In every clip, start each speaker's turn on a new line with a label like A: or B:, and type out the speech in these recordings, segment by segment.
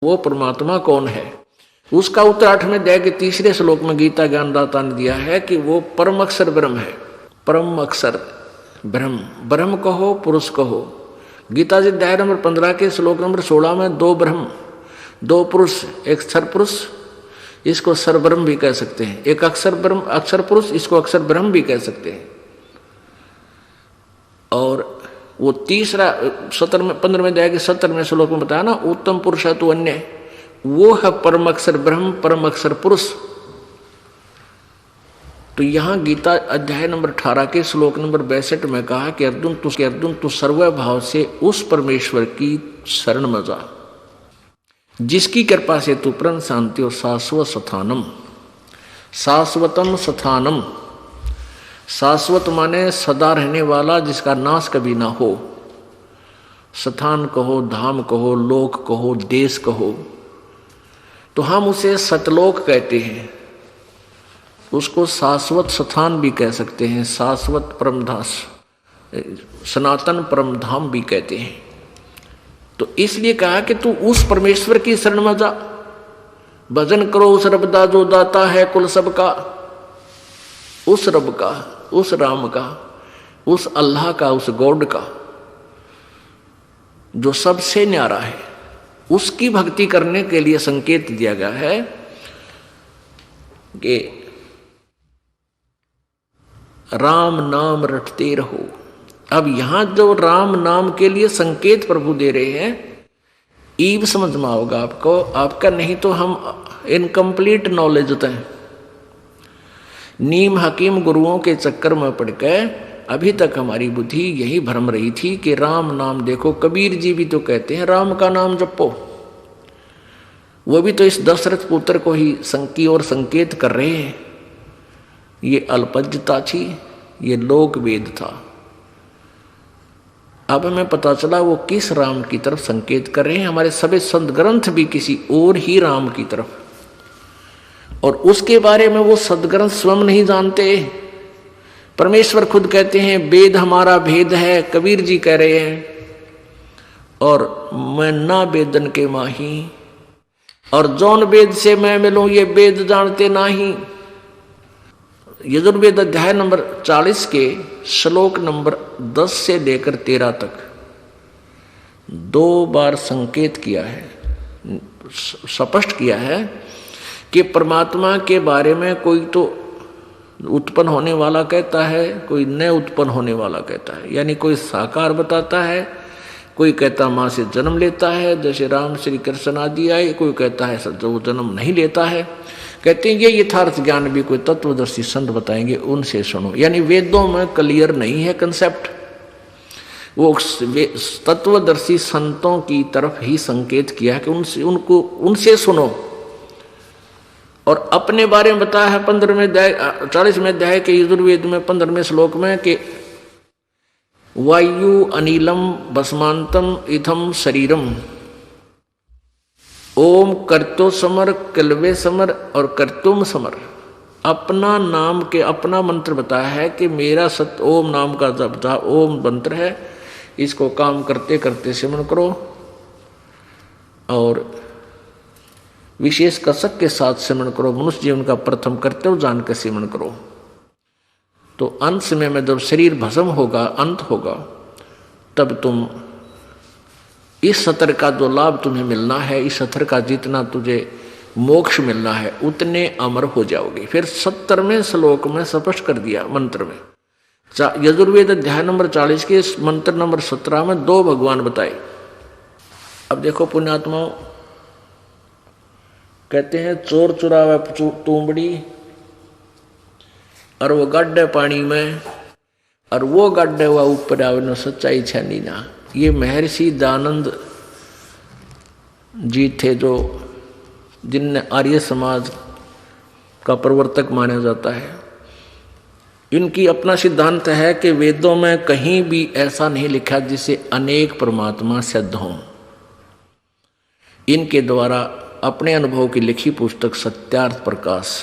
A: वो परमात्मा कौन है। उसका उत्तर 8वें अध्याय के 3 श्लोक में गीता ज्ञानदाता ने दिया है कि वो परम अक्षर ब्रह्म है। परम अक्षर ब्रह्म, ब्रह्म कहो पुरुष कहो। गीता जी अध्याय नंबर 15 के श्लोक नंबर 16 में 2 ब्रह्म 2 पुरुष, एक क्षर पुरुष, इसको सर ब्रह्म भी कह सकते हैं, एक अक्षर ब्रह्म अक्षर पुरुष, इसको अक्षर ब्रह्म भी कह सकते हैं। और वो तीसरा 15वें अध्याय के 17वें श्लोक में बताया ना, उत्तम पुरुष है तो अन्य, वो है परम अक्षर ब्रह्म, परम अक्षर पुरुष। तो यहां गीता अध्याय नंबर 18 के श्लोक नंबर 62 में कहा कि अर्जुन तू सर्वभाव से उस परमेश्वर की शरण में जा जिसकी कृपा से तू परम शांति और शाश्वत स्थानम, शाश्वतम स्थानम, शाश्वत माने सदा रहने वाला, जिसका नाश कभी ना हो। स्थान कहो, धाम कहो, लोक कहो, देश कहो, तो हम उसे सतलोक कहते हैं, उसको शाश्वत स्थान भी कह सकते हैं, शाश्वत परमधाम, सनातन परमधाम भी कहते हैं। तो इसलिए कहा कि तू उस परमेश्वर की शरण में जा, भजन करो उस रब दा जो दाता है कुल सब का, उस रब का, उस राम का, उस अल्लाह का, उस गॉड का जो सबसे न्यारा है। उसकी भक्ति करने के लिए संकेत दिया गया है कि राम नाम रटते रहो। अब यहां जो राम नाम के लिए संकेत प्रभु दे रहे हैं, ईव समझ में होगा आपको, आपका नहीं तो हम इनकम्प्लीट नॉलेज होते हैं। नीम हकीम गुरुओं के चक्कर में पड़ के अभी तक हमारी बुद्धि यही भ्रम रही थी कि राम नाम, देखो कबीर जी भी तो कहते हैं राम का नाम जपो, वो भी तो इस दशरथ पुत्र को ही की ओर संकेत कर रहे हैं। ये अल्पज्जता थी, ये लोक वेद था। अब हमें पता चला वो किस राम की तरफ संकेत कर रहे हैं। हमारे सभी संत ग्रंथ भी किसी और ही राम की तरफ, और उसके बारे में वो सदग्रंथ स्वयं नहीं जानते। परमेश्वर खुद कहते हैं वेद हमारा भेद है, कबीर जी कह रहे हैं, और मैं ना वेदन के माही, और जौन वेद से मैं मिलूं ये वेद जानते नहीं। यजुर्वेद अध्याय नंबर 40 के श्लोक नंबर 10 से लेकर 13 तक 2 बार संकेत किया है, स्पष्ट किया है कि परमात्मा के बारे में कोई तो उत्पन्न होने वाला कहता है, कोई न उत्पन्न होने वाला कहता है, यानी कोई साकार बताता है, कोई कहता माँ से जन्म लेता है जैसे राम श्री कृष्ण आदि आए, कोई कहता है वो जन्म नहीं लेता है। कहते हैं ये यथार्थ ज्ञान भी कोई तत्वदर्शी संत बताएंगे, उनसे सुनो। यानी वेदों में क्लियर नहीं है कंसेप्ट, वो तत्वदर्शी संतों की तरफ ही संकेत किया है कि उनसे सुनो। और अपने बारे में बताया है 15वें अध्याय 40वें अध्याय के यजुर्वेद में 15वें श्लोक में कि वायु अनिलम भस्मांतम इथम शरीरम, ओम कर्तो समर कलवे समर और कर्तुम समर। अपना नाम के अपना मंत्र बताया है कि मेरा सत्य ओम नाम का जप ओम मंत्र है, इसको काम करते करते सिमरण करो और विशेष कसक के साथ सिमरण करो। मनुष्य जीवन का प्रथम कर्तव्य जान कर सिमरण करो। तो अंत समय में जब शरीर भस्म होगा, अंत होगा, तब तुम इस सत्र का जो लाभ तुम्हें मिलना है, इस सत्र का जितना तुझे मोक्ष मिलना है, उतने अमर हो जाओगे। फिर 70वें श्लोक में स्पष्ट कर दिया मंत्र में, यजुर्वेद अध्याय नंबर 40 के मंत्र नंबर 17 में 2 भगवान बताए। अब देखो पुण्यात्माओं, कहते हैं चोर चुरावे तूंबड़ी और वो गड्ढे पानी में, और वो गड्ढे हुआ ऊपर आवे न सच्चाई छानी ना। ये महर्षि दयानंद जी थे जो जिनने आर्य समाज का प्रवर्तक माना जाता है। इनकी अपना सिद्धांत है कि वेदों में कहीं भी ऐसा नहीं लिखा जिसे अनेक परमात्मा सिद्ध हों। इनके द्वारा अपने अनुभव की लिखी पुस्तक सत्यार्थ प्रकाश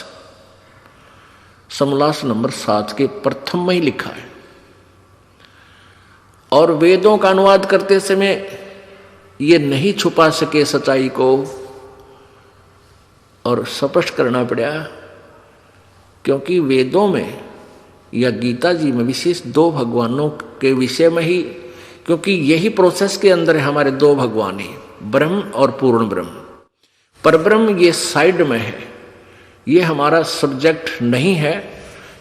A: समलास नंबर 7 के प्रथम में ही लिखा है। और वेदों का अनुवाद करते समय ये नहीं छुपा सके सच्चाई को और स्पष्ट करना पड़ा, क्योंकि वेदों में या गीता जी में विशेष दो भगवानों के विषय में ही, क्योंकि यही प्रोसेस के अंदर है हमारे दो भगवान ही, ब्रह्म और पूर्ण ब्रह्म। पर ब्रह्म ये साइड में है, ये हमारा सब्जेक्ट नहीं है,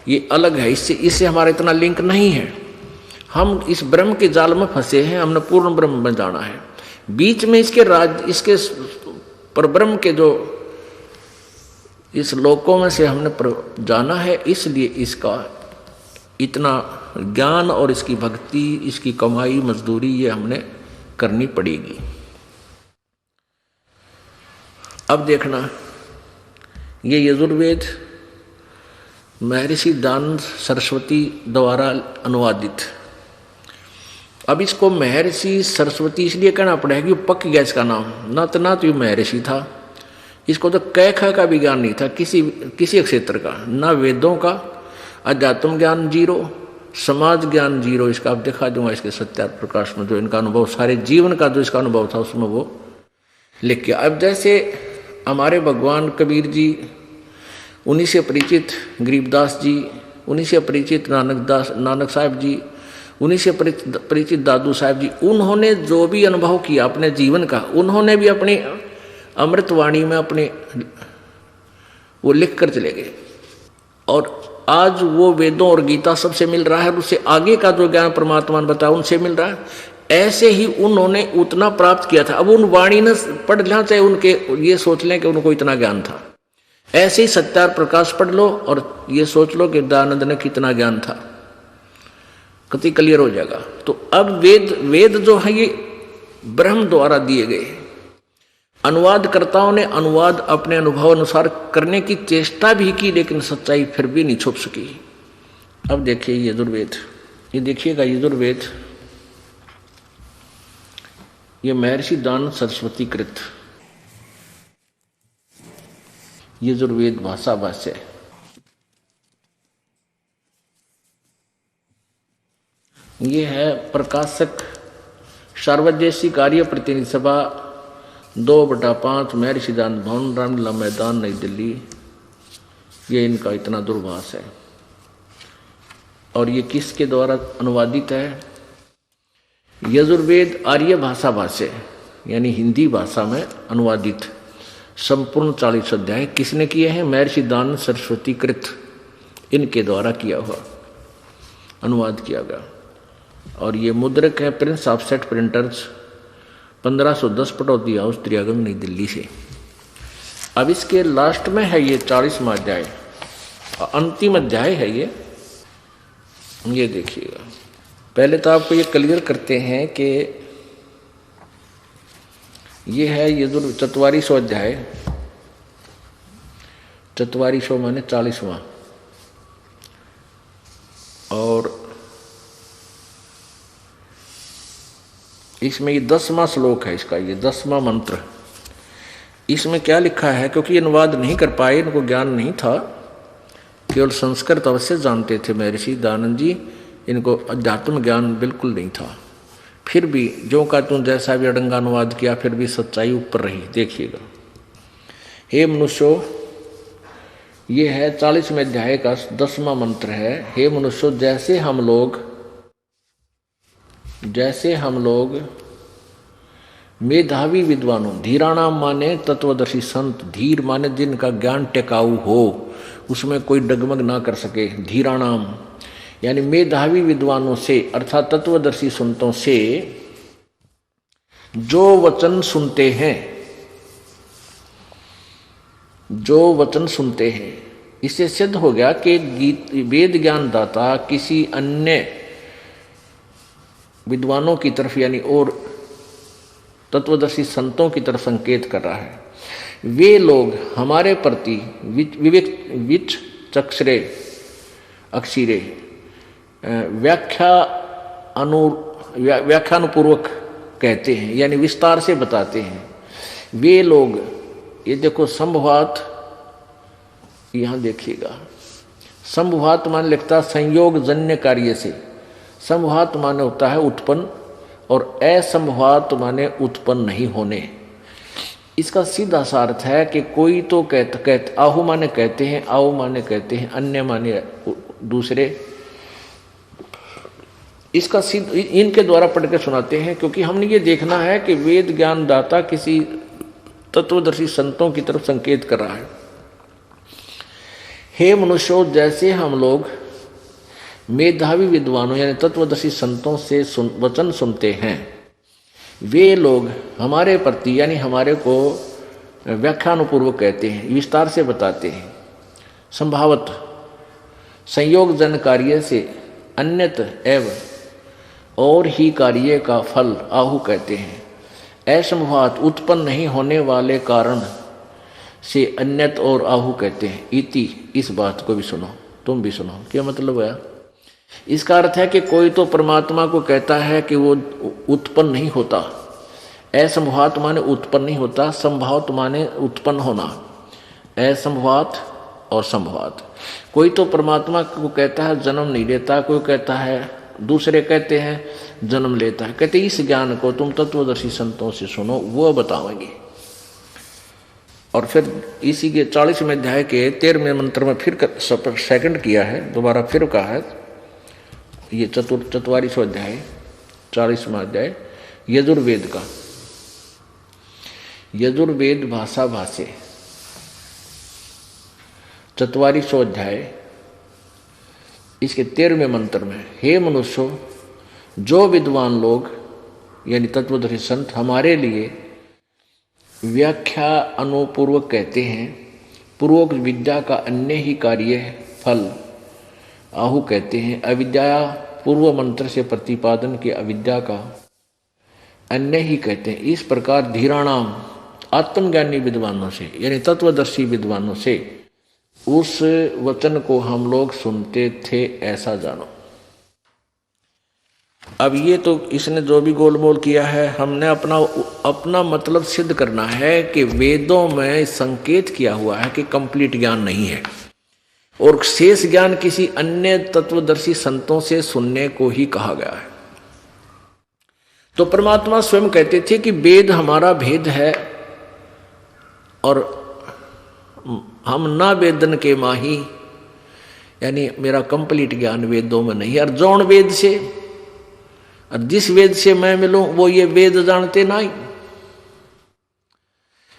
A: ये अलग है, इससे हमारा इतना लिंक नहीं है। हम इस ब्रह्म के जाल में फंसे हैं, हमने पूर्ण ब्रह्म में जाना है। बीच में इसके परब्रह्म के जो इस लोकों में से हमने जाना है, इसलिए इसका इतना ज्ञान और इसकी भक्ति, इसकी कमाई मजदूरी ये हमने करनी पड़ेगी। अब देखना, ये यजुर्वेद महर्षि दयानंद सरस्वती द्वारा अनुवादित। अब इसको महर्षि सरस्वती इसलिए कहना पड़ेगा कि पक गया इसका नाम, ना तो महर्षि था, इसको तो कै ख का भी ज्ञान नहीं था किसी क्षेत्र का, ना वेदों का, अध्यात्म ज्ञान जीरो, समाज ज्ञान जीरो। इसका आप दिखा दूंगा इसके सत्यार्थ प्रकाश में, जो इनका अनुभव सारे जीवन का जो इसका अनुभव था उसमें वो लिख के। अब जैसे हमारे भगवान कबीर जी, उन्हीं से परिचित गरीबदास जी, उन्हीं से परिचित नानक साहब जी, उन्हीं से परिचित दादू साहब जी, उन्होंने जो भी अनुभव किया अपने जीवन का, उन्होंने भी अपनी अमृतवाणी में अपने वो लिख कर चले गए। और आज वो वेदों और गीता सबसे मिल रहा है, उससे आगे का जो ज्ञान परमात्मा ने बताया उनसे मिल रहा है। ऐसे ही उन्होंने उतना प्राप्त किया था। अब उन वाणी ने पढ़ लेना, चाहे उनके ये सोच लें कि उनको इतना ज्ञान था। ऐसे ही सत्यार्थ प्रकाश पढ़ लो और ये सोच लो कि दयानंद ने कितना ज्ञान था, कति क्लियर हो जाएगा। तो अब वेद जो है ये ब्रह्म द्वारा दिए गए। अनुवादकर्ताओं ने अनुवाद अपने अनुभव अनुसार करने की चेष्टा भी की, लेकिन सच्चाई फिर भी नहीं छुप सकी। अब देखिए यजुर्वेद, ये देखिएगा यजुर्वेद, ये महर्षि दयानंद सरस्वती कृत यजुर्वेद भाषा भाष्य। ये है प्रकाशक सार्वदेशिक कार्य प्रतिनिधि सभा 2/5 महर्षि दयानंद भवन, रामलीला मैदान, नई दिल्ली। ये इनका इतना दूरभाष है। और ये किसके द्वारा अनुवादित है? यजुर्वेद आर्य भाषा भाष्य, यानी हिंदी भाषा में अनुवादित संपूर्ण 40 अध्याय किसने किए हैं? महर्षि दयानंद सरस्वती कृत, इनके द्वारा किया हुआ अनुवाद किया गया। और ये मुद्रक है prince offset printers, 1510 Pataudi House, त्रियागंज, नई दिल्ली से। अब इसके लास्ट में है ये 40वां अध्याय, अंतिम अध्याय है ये देखिएगा। पहले तो आपको ये क्लियर करते हैं कि ये है ये जो 44वां अध्याय, 44वां माने 40वां, और इसमें ये 10वां श्लोक है इसका, ये 10वां मंत्र। इसमें क्या लिखा है? क्योंकि ये अनुवाद नहीं कर पाए, इनको ज्ञान नहीं था, केवल संस्कृत अवश्य जानते थे महर्षि दयानंद जी, इनको अध्यात्म ज्ञान बिल्कुल नहीं था। फिर भी जो का तुम जैसा भी अड़ंगा अनुवाद किया, फिर भी सच्चाई ऊपर रही। देखिएगा, हे मनुष्यो, ये है 40वें अध्याय का 10वां मंत्र है। हे मनुष्यो, जैसे हम लोग मेधावी विद्वानों, धीराणाम माने तत्वदर्शी संत, धीर माने जिनका ज्ञान टिकाऊ हो, उसमें कोई डगमग ना कर सके, धीराणाम यानी मेधावी विद्वानों से अर्थात तत्वदर्शी संतों से जो वचन सुनते हैं, इससे सिद्ध हो गया कि वेद ज्ञान दाता किसी अन्य विद्वानों की तरफ यानी और तत्वदर्शी संतों की तरफ संकेत कर रहा है। वे लोग हमारे प्रति विविक चक्षरे अक्षिरे व्याख्यानुपूर्वक कहते हैं, यानी विस्तार से बताते हैं। वे लोग, ये देखो संभवात, यहाँ देखिएगा, संभवात मान लिखता संयोग जन्य कार्य से। संभवात माने होता है उत्पन्न, और असंभवात माने उत्पन्न नहीं होने। इसका सीधा सा अर्थ है कि कोई तो कहते आहु माने कहते हैं, आओ माने कहते हैं, अन्य माने दूसरे। इसका इनके द्वारा पढ़ के सुनाते हैं, क्योंकि हमने ये देखना है कि वेद ज्ञान दाता किसी तत्वदर्शी संतों की तरफ संकेत कर रहा है। हे मनुष्यों, जैसे हम लोग मेधावी विद्वानों यानी तत्वदर्शी संतों से वचन सुनते हैं, वे लोग हमारे प्रति यानी हमारे को व्याख्यानुपूर्वक कहते हैं, विस्तार से बताते हैं। संभावत संयोग जन कार्य से अन्यत एवं और ही कार्य का फल आहु कहते हैं। असंभवात उत्पन्न नहीं होने वाले कारण से अन्यत और आहु कहते हैं। इति इस बात को भी सुनो, तुम भी सुनो। क्या मतलब है? इसका अर्थ है कि कोई तो परमात्मा को कहता है कि वो उत्पन्न नहीं होता। असंभवात माने उत्पन्न नहीं होता, संभावत माने उत्पन्न होना। असंभवात और संभवात। कोई तो परमात्मा को कहता है जन्म नहीं लेता, कोई कहता है, दूसरे कहते हैं जन्म लेता है। कहते इस ज्ञान को तुम तत्वदर्शी संतों से सुनो, वो बताएंगे। और फिर इसी के 40वें अध्याय के 13वें मंत्र में फिर सेकंड किया है, दोबारा फिर कहा है। ये 44वां अध्याय 40वां अध्याय यजुर्वेद का। यजुर्वेद भाषा भाषे 44वां अध्याय इसके 13वें मंत्र में, हे मनुष्यों, जो विद्वान लोग यानी तत्वदर्शी संत हमारे लिए व्याख्या अनुपूर्वक कहते हैं, पूर्वोक्त विद्या का अन्य ही कार्य फल आहु कहते हैं। अविद्या पूर्व मंत्र से प्रतिपादन के अविद्या का अन्य ही कहते हैं। इस प्रकार धीराणाम आत्मज्ञानी विद्वानों से यानी तत्वदर्शी विद्वानों से उस वचन को हम लोग सुनते थे, ऐसा जानो। अब ये तो इसने जो भी गोलमोल किया है, हमने अपना मतलब सिद्ध करना है कि वेदों में संकेत किया हुआ है कि कंप्लीट ज्ञान नहीं है और शेष ज्ञान किसी अन्य तत्वदर्शी संतों से सुनने को ही कहा गया है। तो परमात्मा स्वयं कहते थे कि वेद हमारा भेद है और हम ना वेदन के माही, यानी मेरा कंप्लीट ज्ञान वेदों में नहीं है। और जौन वेद से और जिस वेद से मैं मिलूं वो ये वेद जानते नहीं।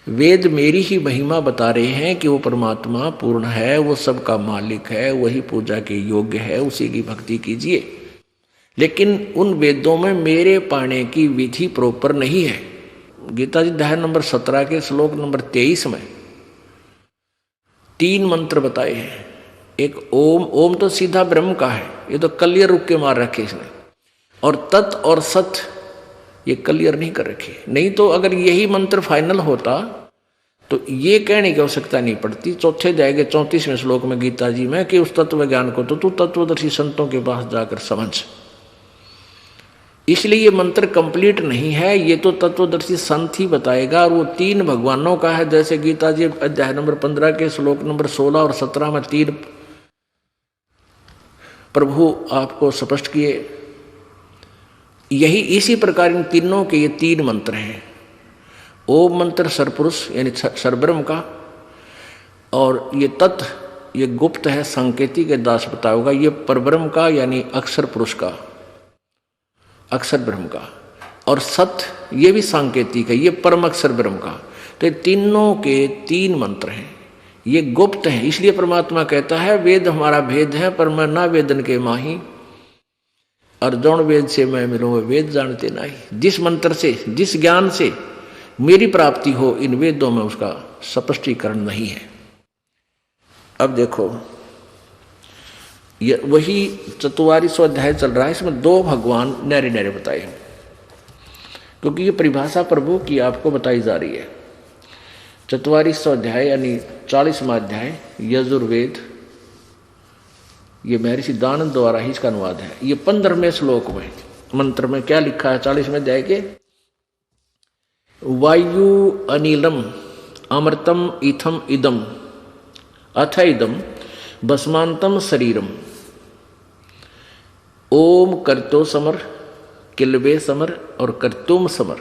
A: वेद मेरी ही महिमा बता रहे हैं कि वो परमात्मा पूर्ण है, वो सबका मालिक है, वही पूजा के योग्य है, उसी की भक्ति कीजिए। लेकिन उन वेदों में मेरे पाने की विधि प्रॉपर नहीं है। गीता जी अध्याय नंबर 17 के श्लोक नंबर 23 में 3 मंत्र बताए हैं। एक ओम, ओम तो सीधा ब्रह्म का है, ये तो कलियर रुक के मार रखे इसने। और तत् और सत ये क्लियर नहीं कर रखी। नहीं तो अगर यही मंत्र फाइनल होता तो ये कहने की आवश्यकता नहीं पड़ती। चौथे अध्याय के 34वें श्लोक में गीता जी में कि उस तत्व ज्ञान को तो तू तत्वदर्शी संतों के पास जाकर समझ। इसलिए ये मंत्र कंप्लीट नहीं है, ये तो तत्वदर्शी संत ही बताएगा। और वो 3 भगवानों का है, जैसे गीता जी अध्याय नंबर 15 के श्लोक नंबर 16 और 17 में 3 प्रभु आपको स्पष्ट किए। यही इसी प्रकार इन तीनों के ये 3 मंत्र हैं। ओम मंत्र सरपुरुष यानी सरब्रह्म का, और ये तत् ये गुप्त है, संकेती के दास बताया होगा। ये परब्रह्म का यानी अक्षर पुरुष का, अक्षर ब्रह्म का। और सत ये भी सांकेतिक है, ये परम अक्षर ब्रह्म का। तो ये तीनों के 3 मंत्र हैं, ये गुप्त हैं। इसलिए परमात्मा कहता है वेद हमारा भेद है, पर मैं ना वेदन के माही, और जौन वेद से मैं मिलूँ वेद जानते नहीं। जिस मंत्र से, जिस ज्ञान से मेरी प्राप्ति हो, इन वेदों में उसका स्पष्टीकरण नहीं है। अब देखो ये वही 44वां अध्याय चल रहा है, इसमें 2 भगवान न्यारे न्यारे बताए हैं, क्योंकि ये परिभाषा प्रभु की आपको बताई जा रही है। 44वां अध्याय यानी 40वां अध्याय यजुर्वेद, ये महर्षि दानंद द्वारा ही इसका अनुवाद है। ये 15वें श्लोक में मंत्र में क्या लिखा है 40वें अध्याय के? वायु अनिलम अमृतम इथम इदम अथ इदम भस्मांतम शरीरम ओम कर्तो समर किलवे समर और कर्तुम समर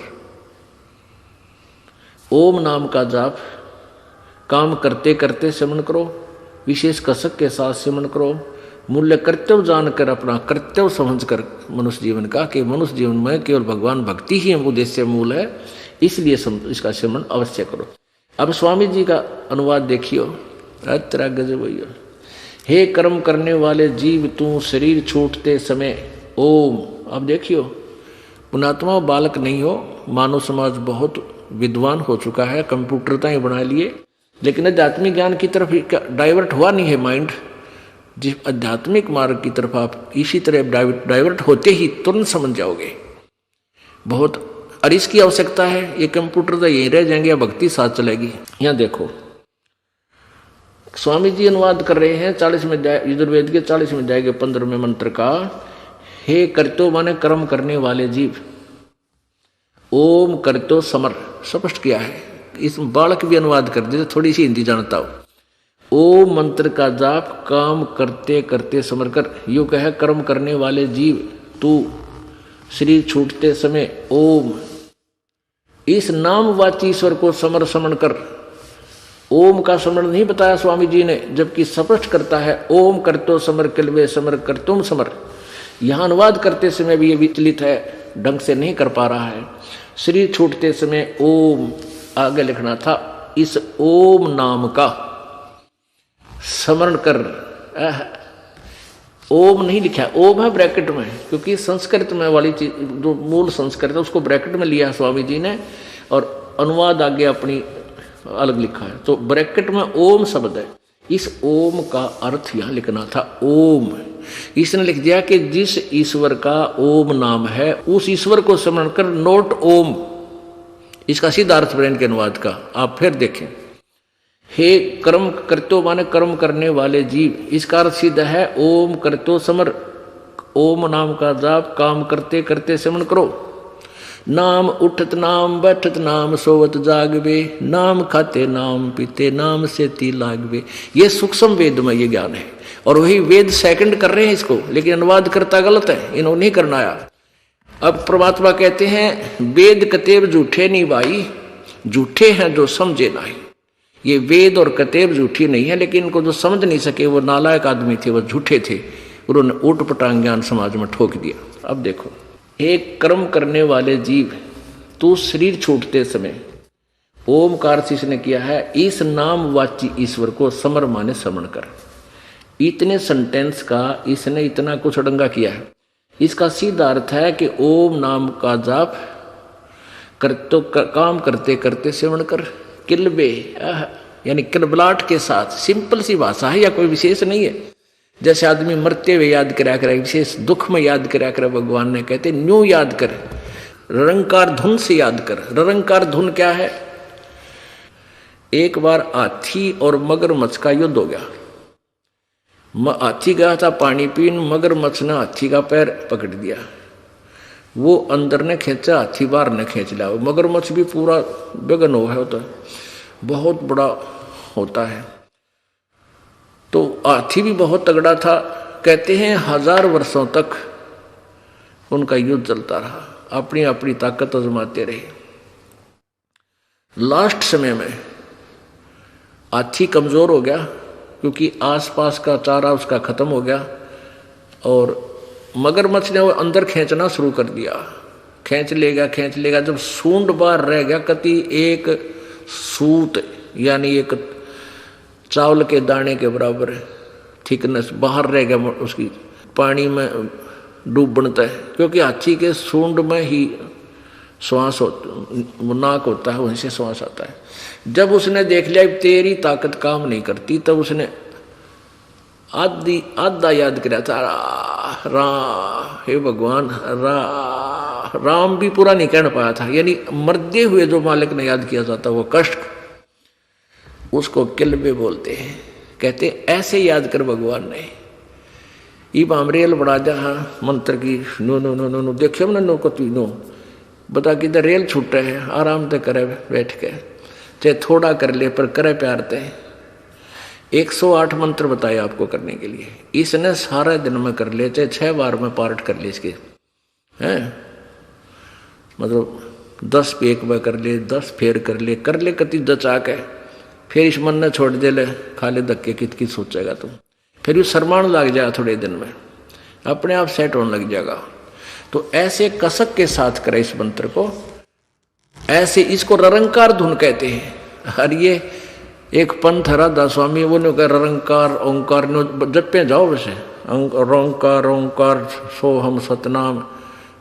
A: ओम नाम का जाप काम करते करते सिमरण करो, विशेष कसक के साथ सिमरण करो, मूल्य कर्तव्य जानकर अपना कर्तव्य समझकर मनुष्य जीवन का, कि मनुष्य जीवन में केवल भगवान भक्ति ही उद्देश्य मूल है, इसलिए इसका सिमरण अवश्य करो। अब स्वामी जी का अनुवाद देखियो, तेरा गजब भैया। हे कर्म करने वाले जीव, तू शरीर छूटते समय ओम। अब देखियो, पुणात्मा बालक नहीं हो, मानव समाज बहुत विद्वान हो चुका है, कंप्यूटर तो ही बना लिए, लेकिन आध्यात्मिक ज्ञान की तरफ डाइवर्ट हुआ नहीं है माइंड। जिस आध्यात्मिक मार्ग की तरफ आप इसी तरह डाइवर्ट होते ही तुरंत समझ जाओगे। बहुत और इसकी आवश्यकता है, ये कंप्यूटर तो यहीं रह जाएंगे या भक्ति साथ चलेगी। यहाँ देखो स्वामी जी अनुवाद कर रहे हैं 40वें अध्याय यजुर्वेद के 40वें अध्याय के 15वें मंत्र का। हे करतो माने कर्म करने वाले जीव, ओम करतो समर, स्पष्ट किया है। इस बालक भी अनुवाद कर दे, थोड़ी सी हिंदी जानता हो। ओम मंत्र का जाप काम करते करते समर कर। यू कहे कर्म करने वाले जीव, तू शरीर छूटते समय ओम, इस नामवाची ईश्वर को समर समरण कर। ओम का स्मरण नहीं बताया स्वामी जी ने, जबकि स्पष्ट करता है ओम करतो समर किलवे समर कर तुम समर। यहां अनुवाद करते समय भी ये विचलित है, ढंग से नहीं कर पा रहा है। शरीर छूटते समय ओम आगे लिखना था, इस ओम नाम का स्मरण कर। ओम नहीं लिखा, ओम है ब्रैकेट में, क्योंकि संस्कृत में वाली चीज जो मूल संस्कृत है उसको ब्रैकेट में लिया स्वामी जी ने, और अनुवाद आगे अपनी अलग लिखा है। तो ब्रैकेट में ओम शब्द है, इस ओम का अर्थ यहां लिखना था ओम। इसने लिख दिया कि जिस ईश्वर का ओम नाम है उस ईश्वर को स्मरण कर, नोट ओम। इसका सीधा अर्थ ब्रैंड के अनुवाद का आप फिर देखें। हे कर्म करतो माने कर्म करने वाले जीव, इसका अर्थ सीधा है ओम करतो समर। ओम नाम का जाप काम करते करते स्मरण करो। नाम उठत नाम बैठत नाम सोवत जागवे, नाम खाते नाम पीते नाम से ती लागवे। ये सूक्ष्म वेद में ये ज्ञान है, और वही वेद सेकंड कर रहे हैं इसको, लेकिन अनुवाद करता गलत है, इन्होंने नहीं करना आया। अब परमात्मा कहते हैं वेद कतेब झूठे नहीं भाई, झूठे हैं जो समझे नहीं। ये वेद और कतेब झूठी नहीं है, लेकिन इनको जो समझ नहीं सके वो नालायक आदमी थे, वो झूठे थे, उन्होंने ऊट पटांग ज्ञान समाज में ठोक दिया। अब देखो, एक कर्म करने वाले जीव, तू शरीर छूटते समय ओमकार से इसने किया है, इस नामवाची ईश्वर को समर माने स्मरण कर। इतने सेंटेंस का इसने इतना कुछ अड़ंगा किया है। इसका सीधा अर्थ है कि ओम नाम का जाप कर तो काम करते करते सेवन कर, किलबे यानी किलबलाट के साथ। सिंपल सी भाषा है या कोई विशेष नहीं है। जैसे आदमी मरते हुए याद करा करे, विशेष दुख में याद करा करे, भगवान ने कहते न्यू याद कर, ररंकार धुन से याद कर। ररंकार धुन क्या है? एक बार हाथी और मगरमच्छ का युद्ध हो गया। हाथी गया था पानी पीन, मगरमच्छ ने हाथी का पैर पकड़ दिया। वो अंदर ने खींचा, हाथी बाहर ने खींच लिया। मगरमच्छ भी पूरा बेगन हो है, तो बहुत बड़ा होता है। तो हाथी भी बहुत तगड़ा था। कहते हैं 1000 वर्षों तक उनका युद्ध चलता रहा, अपनी अपनी ताकत आजमाते रहे। लास्ट समय में हाथी कमजोर हो गया, क्योंकि आसपास का चारा उसका खत्म हो गया, और मगरमच्छ ने वो अंदर खींचना शुरू कर दिया। खींच लेगा। जब सूंड बाहर रह गया, कति एक सूत यानी एक चावल के दाने के बराबर थिकनेस बाहर रह गया, उसकी पानी में डूब बनता है, क्योंकि हाथी के सूंड में ही श्वास नाक होता है, वहीं से श्वास आता है। जब उसने देख लिया तेरी ताकत काम नहीं करती, तब उसने आधा याद किया था, हे भगवान राम भी पूरा नहीं कह पाया था। यानी मरते हुए जो मालिक ने याद किया जाता वो कष्ट, उसको किलबे बोलते हैं। कहते ऐसे याद कर भगवान ने। इब रेल बढ़ा जा मंत्र की नो देखियो ना नो को नो बता कि रेल छूट रहे हैं, आराम से करे बैठ के, चाहे थोड़ा कर ले पर करे प्यार ते। 108 मंत्र बताए आपको करने के लिए, इसने सारे दिन में कर ले, चाहे 6 बार में पार्ट कर ले इसके, हैं मतलब 10 पे एक बार कर ले, 10 फेर कर ले कति जचा के, फिर इस मन ने छोड़ दे ले, खा ले धक्के, कित सोचेगा तुम, फिर ये शर्माण लग जाएगा, थोड़े दिन में अपने आप सेट होने लग जाएगा। तो ऐसे कसक के साथ करे इस मंत्र को, ऐसे इसको ररंकार धुन कहते हैं। और ये एक पंथ राधा स्वामी वो ने कहा ररंकार ओंकार जब पे जाओ वैसे रोंकार ओंकार सो हम सतनाम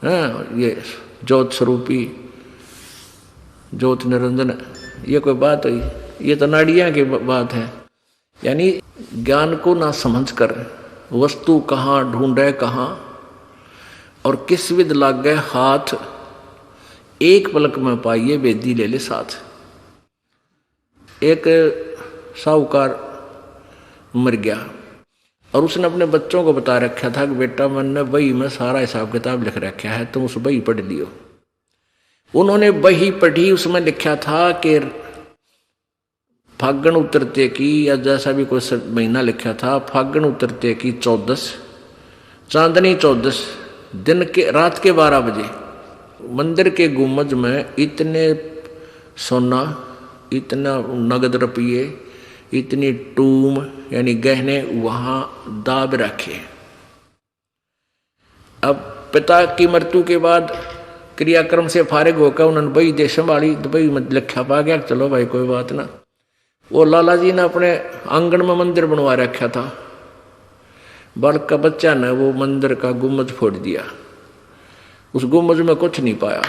A: है, ये ज्योत स्वरूपी ज्योत निरंजन, ये कोई बात हुई? ये तो नाड़ियाँ की बात है। यानी ज्ञान को ना समझ कर वस्तु कहाँ ढूंढे कहाँ और किस विध लाग गए हाथ, एक पलक में पाइए वेदी ले ले साथ। एक साहूकार मर गया और उसने अपने बच्चों को बता रखा था कि बेटा मैंने बही में सारा हिसाब किताब लिख रखा है, तुम उस बही पढ़ लियो। उन्होंने बही पढ़ी, उसमें लिखा था कि फागण उतरते की, या जैसा भी कोई महीना लिखा था, फागण उतरते की 14 चांदनी 14 दिन के रात के 12 बजे मंदिर के गुम्बज में इतने सोना, इतना नगद रुपये, इतनी टूम यानी गहने वहां दाब रखे। अब पिता की मृत्यु के बाद क्रियाक्रम से फारिग होकर उन्होंने बही दे संभाली, दुबई में लिखा पा गया, चलो भाई कोई बात ना। वो लाला जी ने अपने आंगन में मंदिर बनवा रखा था, बालक का बच्चा ने वो मंदिर का गुम्बज फोड़ दिया, उस गुम्बज में कुछ नहीं पाया।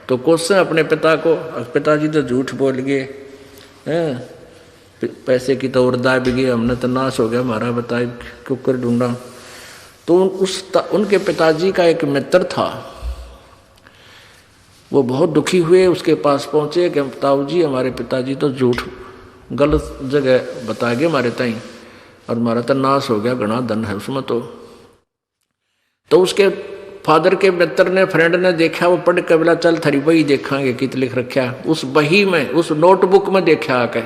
A: तो क्वेश्चन अपने पिता को, पिताजी तो झूठ बोल गए हैं, पैसे की तो और दाब गए, हमने तो नाश हो गया हमारा, बताए क्यों कर ढूंढा। तो उनके पिताजी का एक मित्र था, वो बहुत दुखी हुए, उसके पास पहुंचे कि ताऊ जी हमारे पिताजी तो झूठ गलत जगह बता गए हमारे ताई, और हमारा तो नाश हो गया, घना धन है उसमें। तो उसके फादर के मित्र ने, फ्रेंड ने देखा, वो पढ़ के बोला चल थारी बही देखांगे कित लिख रखा। उस बही में, उस नोटबुक में देखा आके,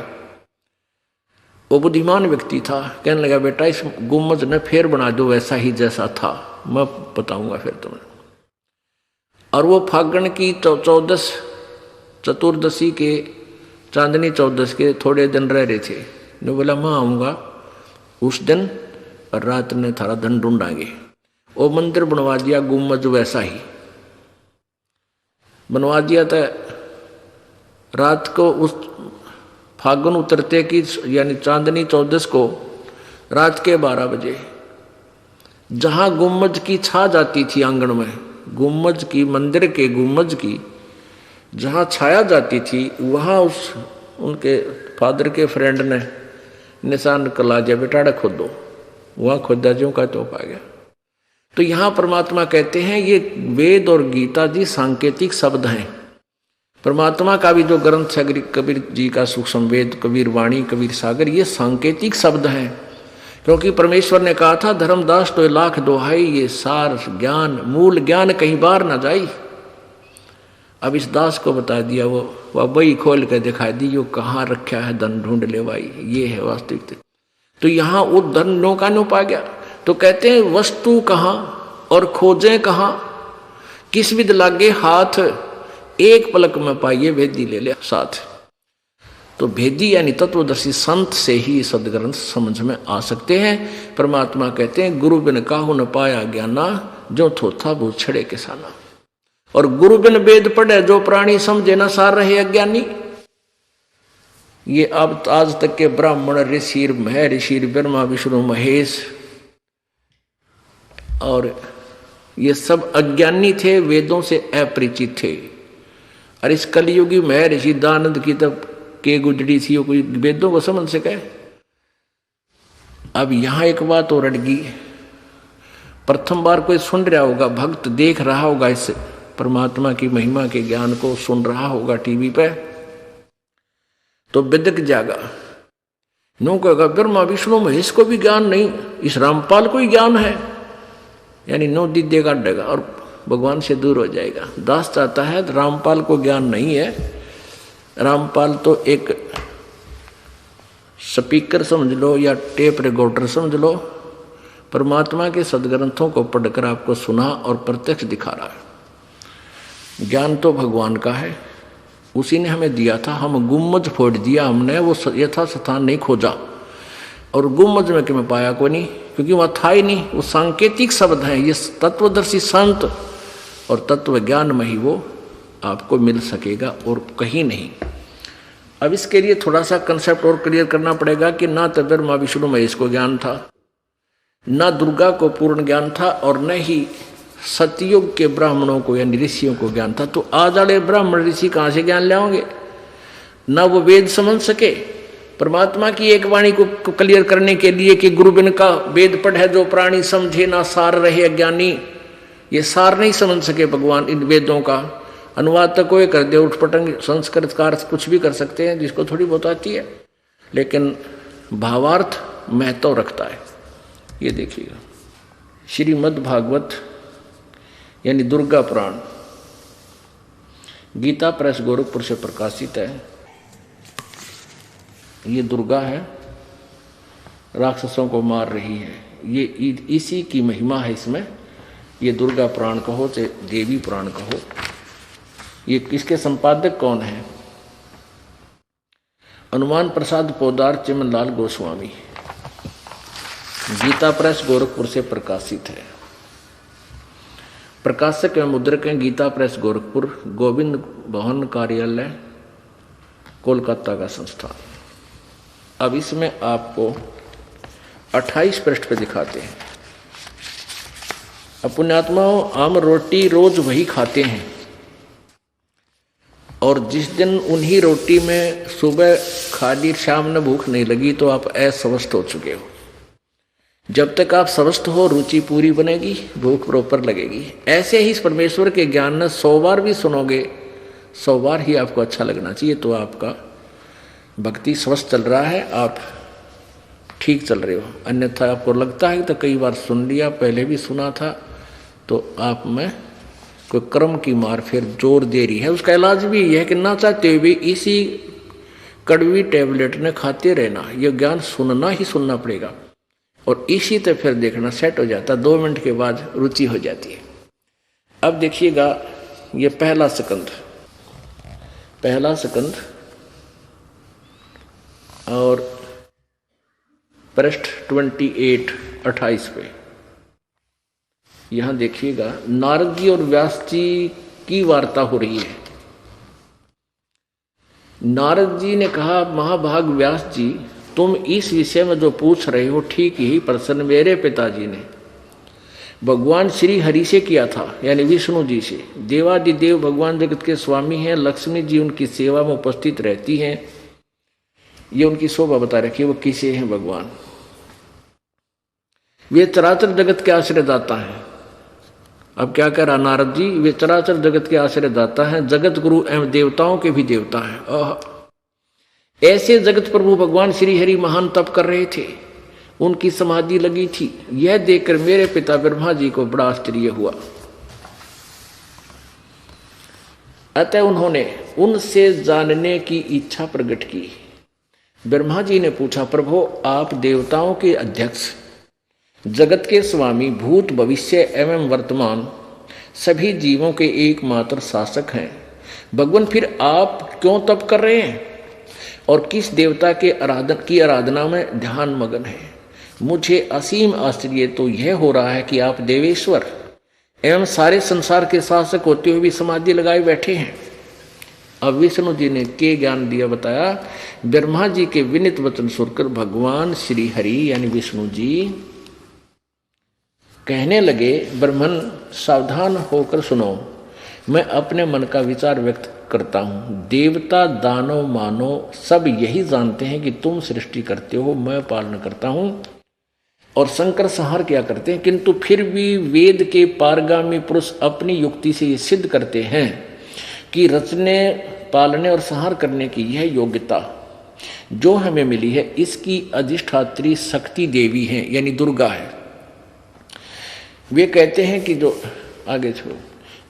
A: वो बुद्धिमान व्यक्ति था, कहने लगा बेटा इस गुम्बज ने फिर बना दो वैसा ही जैसा था, मैं बताऊंगा फिर तुम्हें। और वो फागण की 14 चतुर्दशी के, चांदनी 14 के थोड़े दिन रह रहे थे, ने बोला मैं आऊँगा उस दिन और रात ने थारा धन ढूंढांगे। वो मंदिर बनवा दिया गुम्बज वैसा ही बनवा दिया था। रात को उस फागुन उतरते की यानी चांदनी 14 को रात के 12 बजे जहां गुम्बज की छा जाती थी आंगन में, गुम्बज की, मंदिर के गुम्बज की जहां छाया जाती थी, वहां उस उनके फादर के फ्रेंड ने निशान कला दिया, बेटा खोदो। वहां खोदा जो का तो पा गया। तो यहाँ परमात्मा कहते हैं ये वेद और गीता जी सांकेतिक शब्द हैं। परमात्मा का भी जो ग्रंथ है कबीर जी का सूक्ष्म वेद, कबीर वाणी, कबीर सागर, ये सांकेतिक शब्द हैं। क्योंकि परमेश्वर ने कहा था धर्मदास तो लाख दोहाई, ये सार ज्ञान मूल ज्ञान कहीं बार ना जाई। अब इस दास को बता दिया, वो बही खोल कर दिखा दी, यो कहाँ रखा है धन ढूंढ ले भाई, ये है वास्तविकता। तो यहाँ वो धन नो का नो पा गया। तो कहते हैं वस्तु कहाँ और खोजें कहाँ, किस विध लागे हाथ, एक पलक में पाइए वेदी ले ले साथ। तो भेदी यानी तत्वदर्शी संत से ही सदग्रंथ समझ में आ सकते हैं। परमात्मा कहते हैं गुरु बिन काहू न पाया ज्ञाना, जो थोथा वो छड़े किसाना। और गुरु बिन वेद पढ़े जो प्राणी, समझे न सार रहे अज्ञानी। ये अब आज तक के ब्राह्मण, ऋषि, महर्षि, ब्रह्मा विष्णु महेश और ये सब अज्ञानी थे, वेदों से अपरिचित थे। और इस कलयुगी महर्षि दानंद की तब के गुजरी थी, वो कोई वेदों को समझ सके। अब यहां एक बात और अड़गी, प्रथम बार कोई सुन रहा होगा, भक्त देख रहा होगा, इस परमात्मा की महिमा के ज्ञान को सुन रहा होगा टीवी पे, तो बिदक जाएगा, नो कहेगा ब्रह्मा विष्णु महेश को भी ज्ञान नहीं, इस रामपाल को ही ज्ञान है, यानी नो दीदे काटेगा और भगवान से दूर हो जाएगा। दास चाहता है रामपाल को ज्ञान नहीं है, रामपाल तो एक स्पीकर समझ लो या टेप रिकॉर्डर समझ लो, परमात्मा के सदग्रंथों को पढ़कर आपको सुना और प्रत्यक्ष दिखा रहा है। ज्ञान तो भगवान का है, उसी ने हमें दिया था। हम गुम्मज फोड़ दिया हमने, वो यथा स्थान नहीं खोजा। और गुम्मज में कि मैं पाया को नहीं, क्योंकि वहाँ था ही नहीं। वो सांकेतिक शब्द हैं, ये तत्वदर्शी संत और तत्व ज्ञान में ही वो आपको मिल सकेगा और कहीं नहीं। अब इसके लिए थोड़ा सा कंसेप्ट और क्लियर करना पड़ेगा कि ना तो ब्रह्मा विष्णु महेश को ज्ञान था, ना दुर्गा को पूर्ण ज्ञान था, और न ही सतयुग के ब्राह्मणों को या ऋषियों को ज्ञान था। तो आज वाले ब्राह्मण ऋषि कहाँ से ज्ञान लाओगे? ना वो वेद समझ सके। परमात्मा की एक वाणी को क्लियर करने के लिए कि गुरु बिन का वेद पढ़े जो प्राणी समझे ना सार रहे अज्ञानी, ये सार नहीं समझ सके भगवान इन वेदों का। अनुवाद तक कोई कर दे उठपटंग, संस्कृत का अर्थ कुछ भी कर सकते हैं जिसको थोड़ी बहुत आती है, लेकिन भावार्थ महत्व रखता है। ये देखिएगा, श्रीमद् भागवत यानी दुर्गा पुराण, गीता प्रेस गोरखपुर से प्रकाशित है। ये दुर्गा है, राक्षसों को मार रही है। ये इसी की महिमा है इसमें। ये दुर्गा पुराण कहो चाहे देवी पुराण कहो। ये किसके संपादक कौन है? हनुमान प्रसाद पोदार चिमनलाल गोस्वामी, गीता प्रेस गोरखपुर से प्रकाशित है। प्रकाशक एवं मुद्रक हैं गीता प्रेस गोरखपुर, गोविंद भवन कार्यालय कोलकाता का संस्थान। अब इसमें आपको 28 पृष्ठ पे दिखाते हैं। अब पुण्यात्माओं, हम रोटी रोज वही खाते हैं, और जिस दिन उन्हीं रोटी में सुबह खा ली, शाम में भूख नहीं लगी, तो आप अस्वस्थ हो चुके हो। जब तक आप स्वस्थ हो, रुचि पूरी बनेगी, भूख प्रॉपर लगेगी। ऐसे ही इस परमेश्वर के ज्ञान ने 100 बार भी सुनोगे, 100 बार ही आपको अच्छा लगना चाहिए, तो आपका भक्ति स्वस्थ चल रहा है, आप ठीक चल रहे हो। अन्यथा आपको लगता है तो कई बार सुन लिया, पहले भी सुना था, तो आप में कोई कर्म की मार फिर जोर दे रही है। उसका इलाज भी यह है कि ना चाहते हुए भी इसी कड़वी टैबलेट ने खाते रहना। यह ज्ञान सुनना ही सुनना पड़ेगा, और इसी से फिर देखना सेट हो जाता। 2 मिनट के बाद रुचि हो जाती है। अब देखिएगा, ये पहला स्कंद और पृष्ठ 28 पे यहां देखिएगा, नारद जी और व्यास जी की वार्ता हो रही है। नारद जी ने कहा, महाभाग व्यास जी, तुम इस विषय में जो पूछ रहे हो ठीक ही प्रश्न मेरे पिताजी ने भगवान श्री हरि से किया था, यानी विष्णु जी से। देवादिदेव भगवान जगत के स्वामी हैं, लक्ष्मी जी उनकी सेवा में उपस्थित रहती हैं। ये उनकी शोभा बता रखी है, वो किसे हैं भगवान। वे चराचर जगत के आश्रयदाता हैं। अब क्या कह रहा नारद जी, वे चराचर जगत के आश्रयदाता हैं, जगत गुरु एवं देवताओं के भी देवता हैं। ऐसे जगत प्रभु भगवान श्री हरि महान तप कर रहे थे, उनकी समाधि लगी थी। यह देखकर मेरे पिता ब्रह्मा जी को बड़ा आश्चर्य हुआ। अतः उन्होंने उनसे जानने की इच्छा प्रकट की। ब्रह्मा जी ने पूछा, प्रभु आप देवताओं के अध्यक्ष, जगत के स्वामी, भूत भविष्य एवं वर्तमान सभी जीवों के एकमात्र शासक हैं। भगवान फिर आप क्यों तप कर रहे हैं और किस देवता के आराधना में ध्यान मगन है? मुझे असीम आश्चर्य तो यह हो रहा है कि आप देवेश्वर एवं सारे संसार के शासक होते हुए भी समाधि लगाए बैठे हैं। अब विष्णु जी ने के ज्ञान दिया, बताया। ब्रह्मा जी के विनित वचन सुनकर भगवान श्री हरि यानी विष्णु जी कहने लगे, ब्रह्मन सावधान होकर सुनो, मैं अपने मन का विचार व्यक्त करता हूँ। देवता दानव मानव सब यही जानते हैं कि तुम सृष्टि करते हो, मैं पालन करता हूँ, और शंकर संहार क्या करते हैं। किंतु फिर भी वेद के पारगामी पुरुष अपनी युक्ति से ये सिद्ध करते हैं कि रचने पालने और संहार करने की यह योग्यता जो हमें मिली है, इसकी अधिष्ठात्री शक्ति देवी है, यानी दुर्गा है। वे कहते हैं कि जो आगे छोड़ो,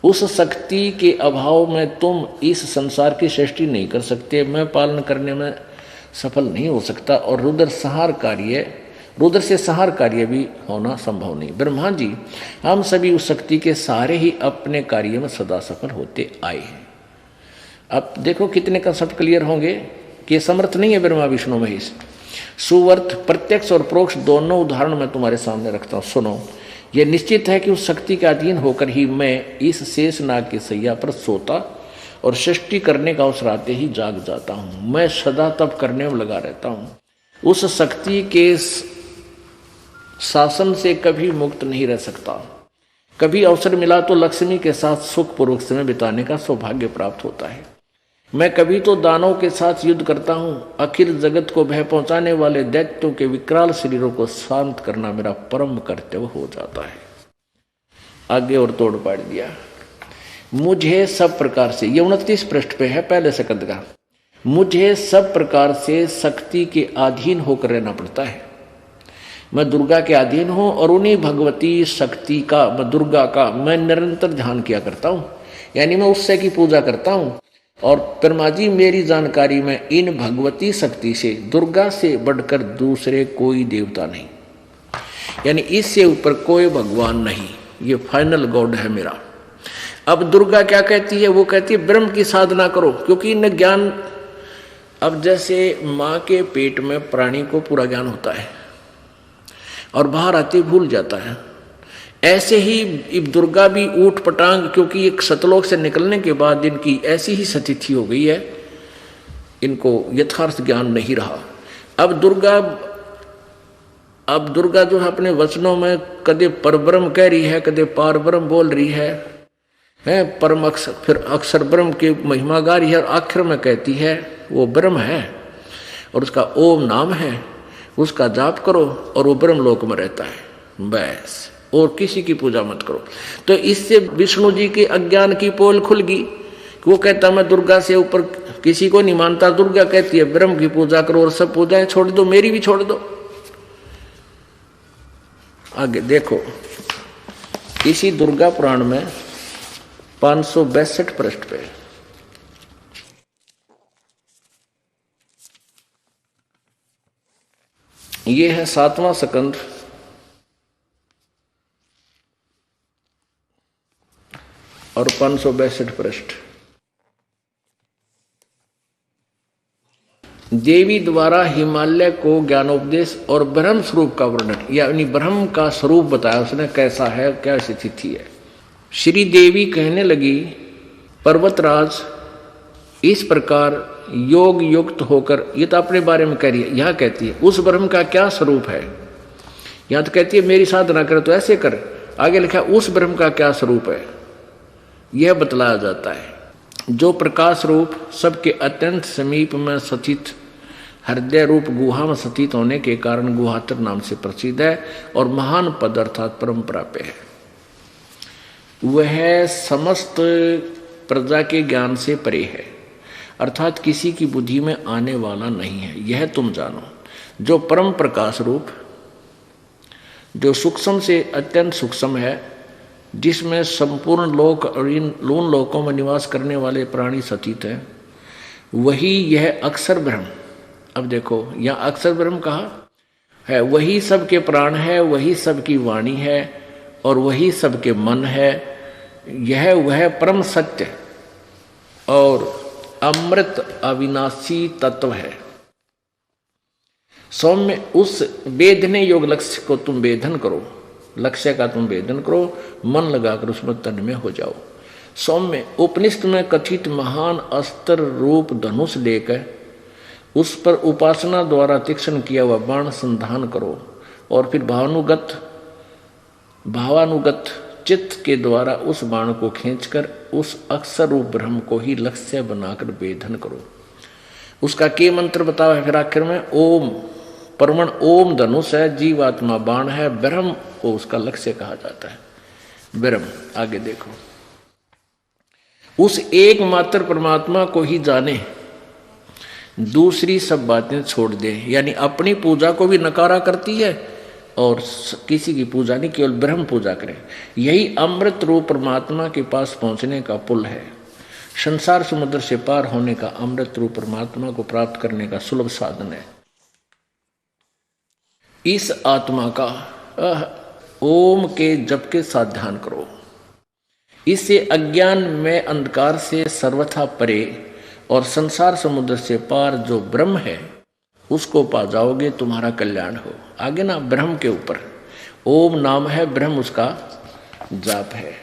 A: उस शक्ति के अभाव में तुम इस संसार की सृष्टि नहीं कर सकते, मैं पालन करने में सफल नहीं हो सकता, और रुद्र से संहार कार्य भी होना संभव नहीं। ब्रह्मा जी, हम सभी उस शक्ति के सारे ही अपने कार्य में सदा सफल होते आए हैं। अब देखो कितने कंसेप्ट क्लियर होंगे कि समर्थ नहीं है ब्रह्मा विष्णु महेश। सुवर्थ प्रत्यक्ष और प्रोक्ष दोनों उदाहरण मैं तुम्हारे सामने रखता हूं, सुनो। यह निश्चित है कि उस शक्ति के अधीन होकर ही मैं इस शेष नाग की सैया पर सोता और सृष्टि करने का अवसर आते ही जाग जाता हूं। मैं सदा तप करने में लगा रहता हूं। उस शक्ति के शासन से कभी मुक्त नहीं रह सकता। कभी अवसर मिला तो लक्ष्मी के साथ सुखपूर्वक समय बिताने का सौभाग्य प्राप्त होता है। मैं कभी तो दानवों के साथ युद्ध करता हूं। अखिल जगत को भय पहुंचाने वाले दैत्यों के विकराल शरीरों को शांत करना मेरा परम कर्तव्य हो जाता है। आगे और तोड़ पाड़ दिया। मुझे सब प्रकार से, ये 29 पृष्ठ पे है पहले सकंद का, मुझे सब प्रकार से शक्ति के अधीन होकर रहना पड़ता है। मैं दुर्गा के अधीन हूं और उन्हीं भगवती शक्ति का, मैं दुर्गा का मैं निरंतर ध्यान किया करता हूं, यानी मैं उससे की पूजा करता हूं। और ब्रह्मा जी मेरी जानकारी में इन भगवती शक्ति से, दुर्गा से बढ़कर दूसरे कोई देवता नहीं, यानी इससे ऊपर कोई भगवान नहीं, ये फाइनल गॉड है मेरा। अब दुर्गा क्या कहती है? वो कहती है ब्रह्म की साधना करो, क्योंकि इन ज्ञान, अब जैसे माँ के पेट में प्राणी को पूरा ज्ञान होता है और बाहर आते भूल जाता है, ऐसे ही दुर्गा भी ऊट पटांग, क्योंकि एक सतलोक से निकलने के बाद इनकी ऐसी ही स्थिति हो गई है, इनको यथार्थ ज्ञान नहीं रहा। अब दुर्गा जो है अपने वचनों में कदे परब्रह्म कह रही है, कदे पार ब्रह्म बोल रही है, परम अक्षर, फिर अक्षर ब्रह्म की महिमा गा रही है, और आखिर में कहती है वो ब्रह्म है और उसका ओम नाम है, उसका जाप करो और वो ब्रह्म लोक में रहता है, बस, और किसी की पूजा मत करो। तो इससे विष्णु जी के अज्ञान की पोल खुल गई। वो कहता मैं दुर्गा से ऊपर किसी को नहीं मानता, दुर्गा कहती है ब्रह्म की पूजा करो और सब पूजाएं छोड़ दो, मेरी भी छोड़ दो। आगे देखो, इसी दुर्गा पुराण में 562 पृष्ठ पे ये है 7वां स्कंद और 562 पृष्ठ। देवी द्वारा हिमालय को ज्ञानोपदेश और ब्रह्म स्वरूप का वर्णन, यानी ब्रह्म का स्वरूप बताया उसने, कैसा है, क्या स्थिति है। श्री देवी कहने लगी, पर्वतराज इस प्रकार योग युक्त होकर, ये तो अपने बारे में कह रही है, यहां कहती है उस ब्रह्म का क्या स्वरूप है। यहां तो कहती है मेरी साधना कर तो ऐसे कर, आगे लिखा उस ब्रह्म का क्या स्वरूप है, यह बतलाया जाता है। जो प्रकाश रूप सबके अत्यंत समीप में स्थित हृदय रूप गुहा में स्थित होने के कारण गुहातर नाम से प्रसिद्ध है और महान पद अर्थात परम प्राप्य है। वह समस्त प्रजा के ज्ञान से परे है, अर्थात किसी की बुद्धि में आने वाला नहीं है, यह तुम जानो। जो परम प्रकाश रूप, जो सूक्ष्म से अत्यंत सूक्ष्म है, जिसमें संपूर्ण लोक और इन लून लोकों में निवास करने वाले प्राणी स्थित हैं, वही यह अक्षर ब्रह्म। अब देखो यहाँ अक्षर ब्रह्म कहा है, वही सबके प्राण है, वही सबकी वाणी है और वही सबके मन है। यह वह परम सत्य और अमृत अविनाशी तत्व है। सौम्य उस वेदने योग लक्ष्य को तुम वेदन करो, लक्ष्य का तुम वेदन करो, मन लगाकर उसमें तन्मय में हो जाओ। सौम्य उपनिषद में कथित महान अस्त्र रूप धनुष लेकर उस पर उपासना द्वारा तीक्ष्ण किया हुआ बाण संधान करो और फिर भावानुगत चित्त के द्वारा उस बाण को खींचकर उस अक्षर रूप ब्रह्म को ही लक्ष्य बनाकर वेदन करो। उसका के मंत्र बताओ है फिर आखिर में, ओम परमण ओम धनुष है, जीवात्मा बाण है, ब्रह्म को उसका लक्ष्य कहा जाता है, ब्रह्म। आगे देखो, उस एकमात्र परमात्मा को ही जाने, दूसरी सब बातें छोड़ दे, यानी अपनी पूजा को भी नकारा करती है और किसी की पूजा नहीं, केवल ब्रह्म पूजा करें। यही अमृत रूप परमात्मा के पास पहुंचने का पुल है, संसार समुद्र से पार होने का, अमृत रूप परमात्मा को प्राप्त करने का सुलभ साधन है। इस आत्मा का ओम के जप के साथ ध्यान करो। इससे अज्ञान में अंधकार से सर्वथा परे और संसार समुद्र से पार जो ब्रह्म है उसको पा जाओगे, तुम्हारा कल्याण हो। आगे ना ब्रह्म के ऊपर ओम नाम है, ब्रह्म उसका जाप है।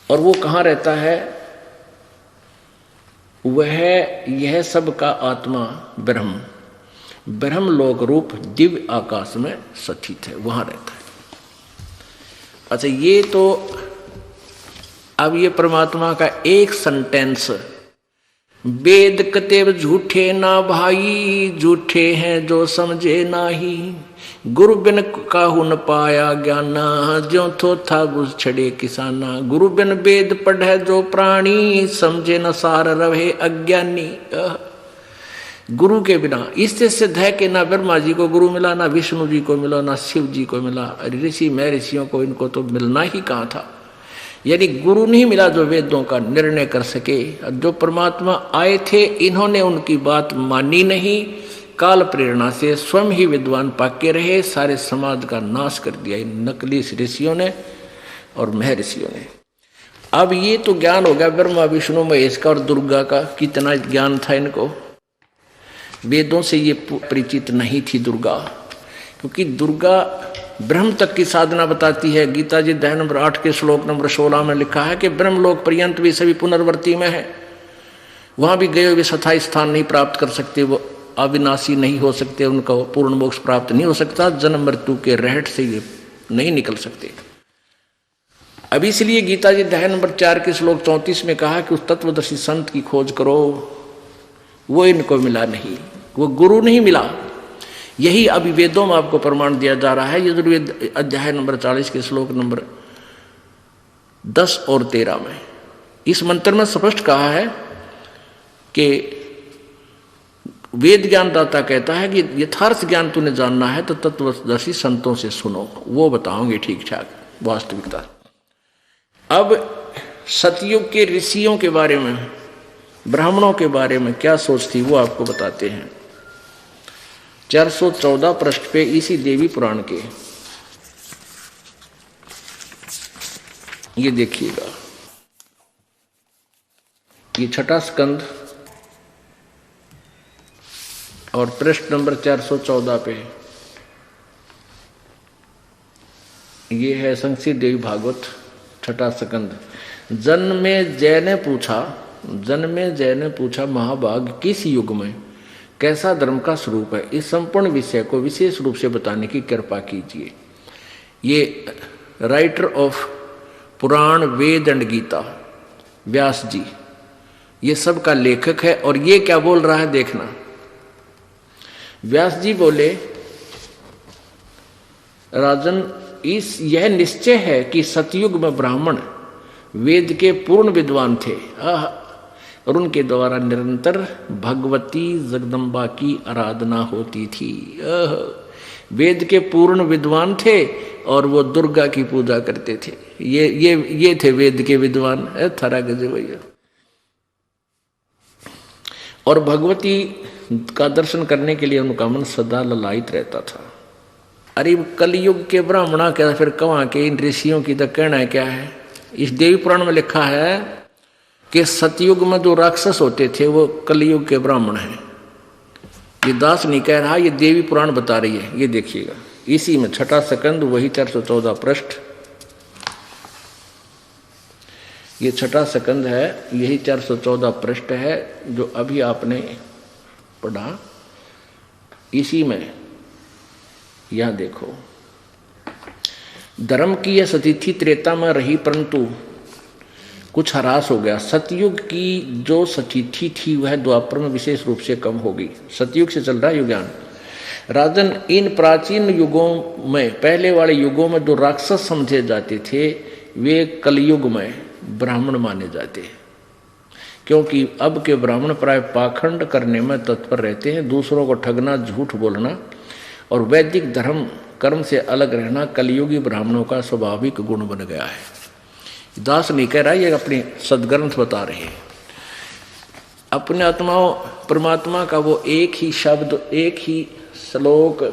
A: और वो कहाँ रहता है? वह यह सब का आत्मा ब्रह्म, ब्रह्मलोक रूप दिव्य आकाश में स्थित है, वहां रहता है। अच्छा, ये तो अब ये परमात्मा का एक सेंटेंस, वेद कतेव झूठे ना भाई, झूठे हैं जो समझे नाही, गुरु बिन काहू न पाया ज्ञाना, ज्यों थो था बुझ छड़े किसाना, गुरु बिन वेद पढ़े जो प्राणी, समझे न सार रहे अज्ञानी। गुरु के बिना, इससे सिद्ध है कि ना ब्रह्मा जी को गुरु मिला, ना विष्णु जी को मिला, ना शिव जी को मिला, ऋषि में ऋषियों को इनको तो मिलना ही कहाँ था। यानी गुरु नहीं मिला जो वेदों का निर्णय कर सके। जो परमात्मा आए थे इन्होंने उनकी बात मानी नहीं, काल प्रेरणा से स्वयं ही विद्वान पाके रहे, सारे समाज का नाश कर दिया इन नकली ऋषियों ने और महर्षियों ने। अब ये तो ज्ञान हो गया ब्रह्मा विष्णु महेश का और दुर्गा का, कितना ज्ञान था इनको। वेदों से ये परिचित नहीं थी दुर्गा, क्योंकि दुर्गा ब्रह्म तक की साधना बताती है। गीता जी अध्याय नंबर 8 के श्लोक नंबर 16 में लिखा है कि ब्रह्मलोक पर्यंत भी सभी पुनर्वर्ती में है, वहां भी गए हुए स्थायी स्थान नहीं प्राप्त कर सकते, वो अविनाशी नहीं हो सकते, उनका पूर्ण मोक्ष प्राप्त नहीं हो सकता, जन्म मृत्यु के रहट से ये नहीं निकल सकते। अब इसलिए गीता जी अध्याय नंबर 4 के श्लोक 34 में कहा कि उस तत्वदर्शी संत की खोज करो, वो इनको मिला नहीं, वो गुरु नहीं मिला। यही अभी वेदों में आपको प्रमाण दिया जा रहा है। यजुर्वेद अध्याय नंबर 40 के श्लोक नंबर 10 और 13 में इस मंत्र में स्पष्ट कहा है कि वेद ज्ञानदाता कहता है कि यथार्थ ज्ञान तूने जानना है तो तत्वदर्शी संतों से सुनो, वो बताओगे ठीक ठाक वास्तविकता। अब सतयुग के ऋषियों के बारे में, ब्राह्मणों के बारे में क्या सोच थी वो आपको बताते हैं। 414 पृष्ठ पे इसी देवी पुराण के ये देखिएगा, ये छठा स्कंद और पृष्ठ नंबर 414 पे ये है संक्षिप्त देवी भागवत छठा स्कंद। जन्मे जय ने पूछा महाभाग किस युग में कैसा धर्म का स्वरूप है, इस संपूर्ण विषय को विशेष रूप से बताने की कृपा कीजिए। ये writer of Purana Veda and Gita Vyas ji, ये सब का लेखक है। और ये क्या बोल रहा है देखना। व्यास जी बोले, राजन यह निश्चय है कि सतयुग में ब्राह्मण वेद के पूर्ण विद्वान थे और उनके द्वारा निरंतर भगवती जगदम्बा की आराधना होती थी। वेद के पूर्ण विद्वान थे और वो दुर्गा की पूजा करते थे। ये थे वेद के विद्वान, थरा गजे भैया। और भगवती का दर्शन करने के लिए उनका मन सदा ललायित रहता था। अरे कलयुग के ब्राह्मणा क्या, फिर कहाँ के इन ऋषियों की तो कहना है क्या है। इस देवी पुराण में लिखा है कि सतयुग में जो राक्षस होते थे वो कलयुग के ब्राह्मण हैं। ये दास नहीं कह रहा, ये देवी पुराण बता रही है। ये देखिएगा इसी में छठा स्कंद वही 414 पृष्ठ, ये छठा स्कंद है, यही 414 पृष्ठ है जो अभी आपने पढ़ा। इसी में यह देखो, धर्म की यह सतिथि त्रेता में रही परंतु कुछ ह्रास हो गया। सतयुग की जो सतिथि थी वह द्वापर में विशेष रूप से कम होगी। सतयुग से चल रहा है युगान। राजन, इन प्राचीन युगों में, पहले वाले युगों में जो राक्षस समझे जाते थे वे कलयुग में ब्राह्मण माने जाते हैं, क्योंकि अब के ब्राह्मण प्राय पाखंड करने में तत्पर रहते हैं। दूसरों को ठगना, झूठ बोलना और वैदिक धर्म कर्म से अलग रहना कलयुगी ब्राह्मणों का स्वाभाविक गुण बन गया है। दास नहीं कह रहा, ये अपनी सदग्रंथ बता रहे हैं। अपने आत्माओं परमात्मा का वो एक ही शब्द, एक ही श्लोक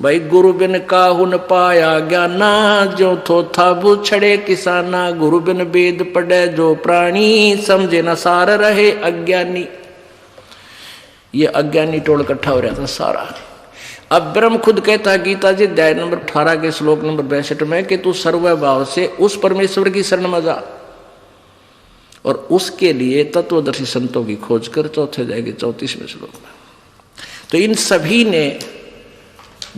A: भाई गुरु बिन काहू न पाया ज्ञाना, जो थोथा बुछड़े किसाना। गुरु बिन वेद पढ़े जो प्राणी, समझे न सार रहे अज्ञानी। ये अज्ञानी टोल इकट्ठा हो रहा था सारा। अब ब्रह्म खुद कहता गीता जी अध्याय नंबर 18 के श्लोक नंबर 62 में कि तू सर्वभाव से उस परमेश्वर की शरण में जा, और उसके लिए तत्वदर्शी संतों की खोज कर। चौथे जाएगी 34वें श्लोक में। तो इन सभी ने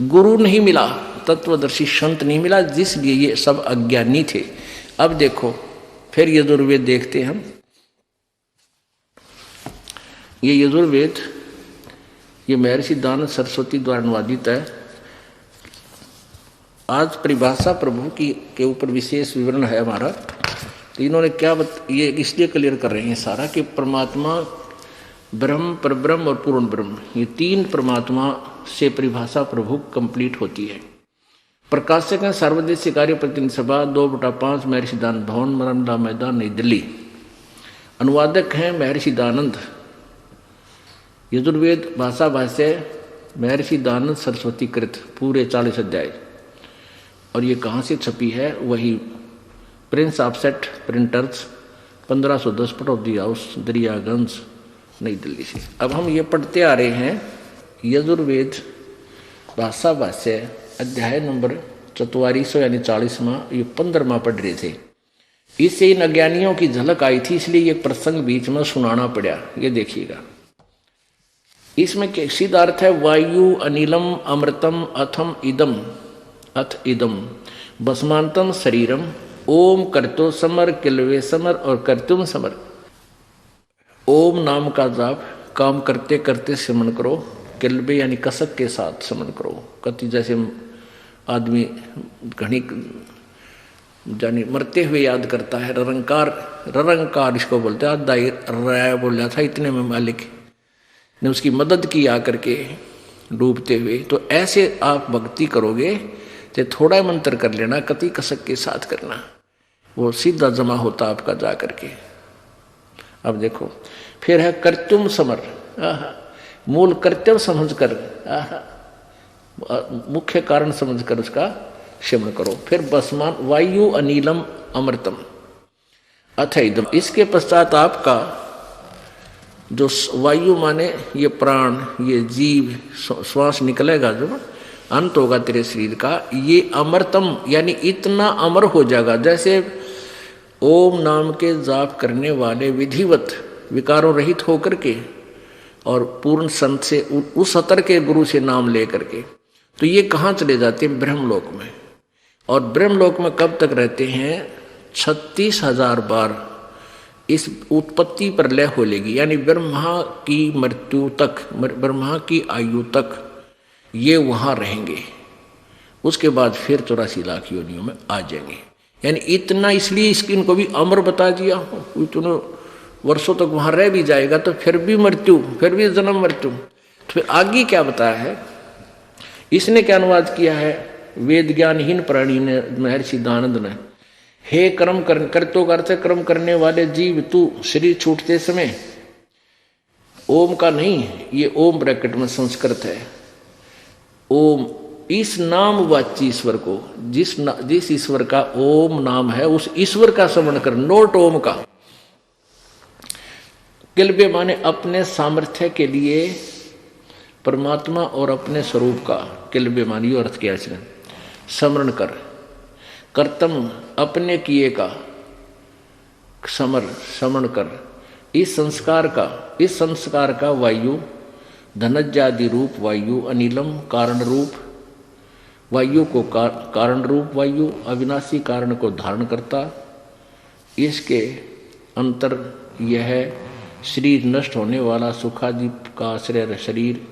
A: गुरु नहीं मिला, तत्वदर्शी संत नहीं मिला, जिसलिए ये सब अज्ञानी थे। अब देखो फिर यजुर्वेद देखते हैं हम। ये यजुर्वेद ये महर्षि दानव सरस्वती द्वारा अनुवादित है। आज परिभाषा प्रभु की के ऊपर विशेष विवरण है हमारा। तो इन्होंने क्या ये इसलिए क्लियर कर रहे हैं सारा कि परमात्मा ब्रह्म, परब्रह्म और पूर्ण ब्रह्म, ये तीन परमात्मा से परिभाषा प्रभु कंप्लीट होती है। प्रकाशक हैं सार्वदेशिक कार्य प्रतिनिधि सभा 2/5 महर्षि दान भवन मरमला मैदान नई दिल्ली। अनुवादक हैं महर्षि दानंद। यजुर्वेद भाषा भाष्य महर्षि दानंद सरस्वती कृत, पूरे 40 अध्याय। और ये कहाँ से छपी है? वही Prince offset printers 1510 Pataudi house Daryaganj नई दिल्ली से। अब हम ये पढ़ते आ रहे हैं यजुर्वेद भाषा भाष्य अध्याय नंबर 4400 यानी 40वां, ये 15वां पढ़ रहे थे। इससे इन अज्ञानियों की झलक आई थी, इसलिए ये प्रसंग बीच में सुनाना पड़ा। ये देखिएगा, इसमें सीधा अर्थ है वायु अनिलम अमृतम अथम इदम, अथ इदम बसमांतम शरीरम। ओम करतो समर किलवे समर और करतुम समर। ओम नाम का जाप काम करते करते स्मरण करो, किलबे यानी कसक के साथ स्मरण करो। कति जैसे आदमी घनी जानी मरते हुए याद करता है, ररंकार, ररंकार इसको बोलते हैं। आधा राय बोल रहा था, इतने में मालिक ने उसकी मदद की आकर के डूबते हुए। तो ऐसे आप भक्ति करोगे तो थोड़ा मंत्र कर लेना, कति कसक के साथ करना, वो सीधा जमा होता आपका जा करके। अब देखो फिर है कर्तुम समर, मूल कर्तव्य समझकर, मुख्य कारण समझकर उसका स्मरण करो। फिर बसमान वायु अनिलम अमृतम अथ इदम। इसके पश्चात आपका जो वायु माने ये प्राण, ये जीव, श्वास निकलेगा, जो अंत होगा तेरे शरीर का, ये अमृतम यानी इतना अमर हो जाएगा जैसे ओम नाम के जाप करने वाले विधिवत विकारों रहित होकर के और पूर्ण संत से उस स्तर के गुरु से नाम ले करके। तो ये कहाँ चले जाते हैं? ब्रह्मलोक में। और ब्रह्मलोक में कब तक रहते हैं? 36,000 बार इस उत्पत्ति पर लय हो लेगी, यानी ब्रह्मा की मृत्यु तक, ब्रह्मा की आयु तक ये वहाँ रहेंगे। उसके बाद फिर 84 लाख योनियों में आ जाएंगे। यानी इतना, इसलिए इनको भी अमर बता दिया। इतने वर्षों तक वहाँ रह भी जाएगा तो फिर भी मृत्यु, फिर भी जन्म मृत्यु। तो फिर आगे क्या बताया है? इसने क्या अनुवाद किया है? वेद ज्ञानहीन प्राणी ने, महर्षि दानंद ने, हे कर्म करतो का अर्थ है कर्म करने वाले जीव, तू शरीर छूटते समय ओम का नहीं, ये ओम ब्रैकेट में संस्कृत है, ओम इस नाम वाची ईश्वर को, जिस ईश्वर का ओम नाम है उस ईश्वर का स्मरण कर, नोट ओम का। किलबे माने अपने सामर्थ्य के लिए परमात्मा और अपने स्वरूप का, किलबे माने अर्थ किया इसने, स्मरण कर। कर्तम अपने किए का समरण कर। इस संस्कार का वायु धनज्यादि रूप वायु, अनिलम कारण रूप वायु को कारण रूप वायु, अविनाशी कारण को धारण करता। इसके अंतर यह है शरीर नष्ट होने वाला, सुखादि का आश्रय शरीर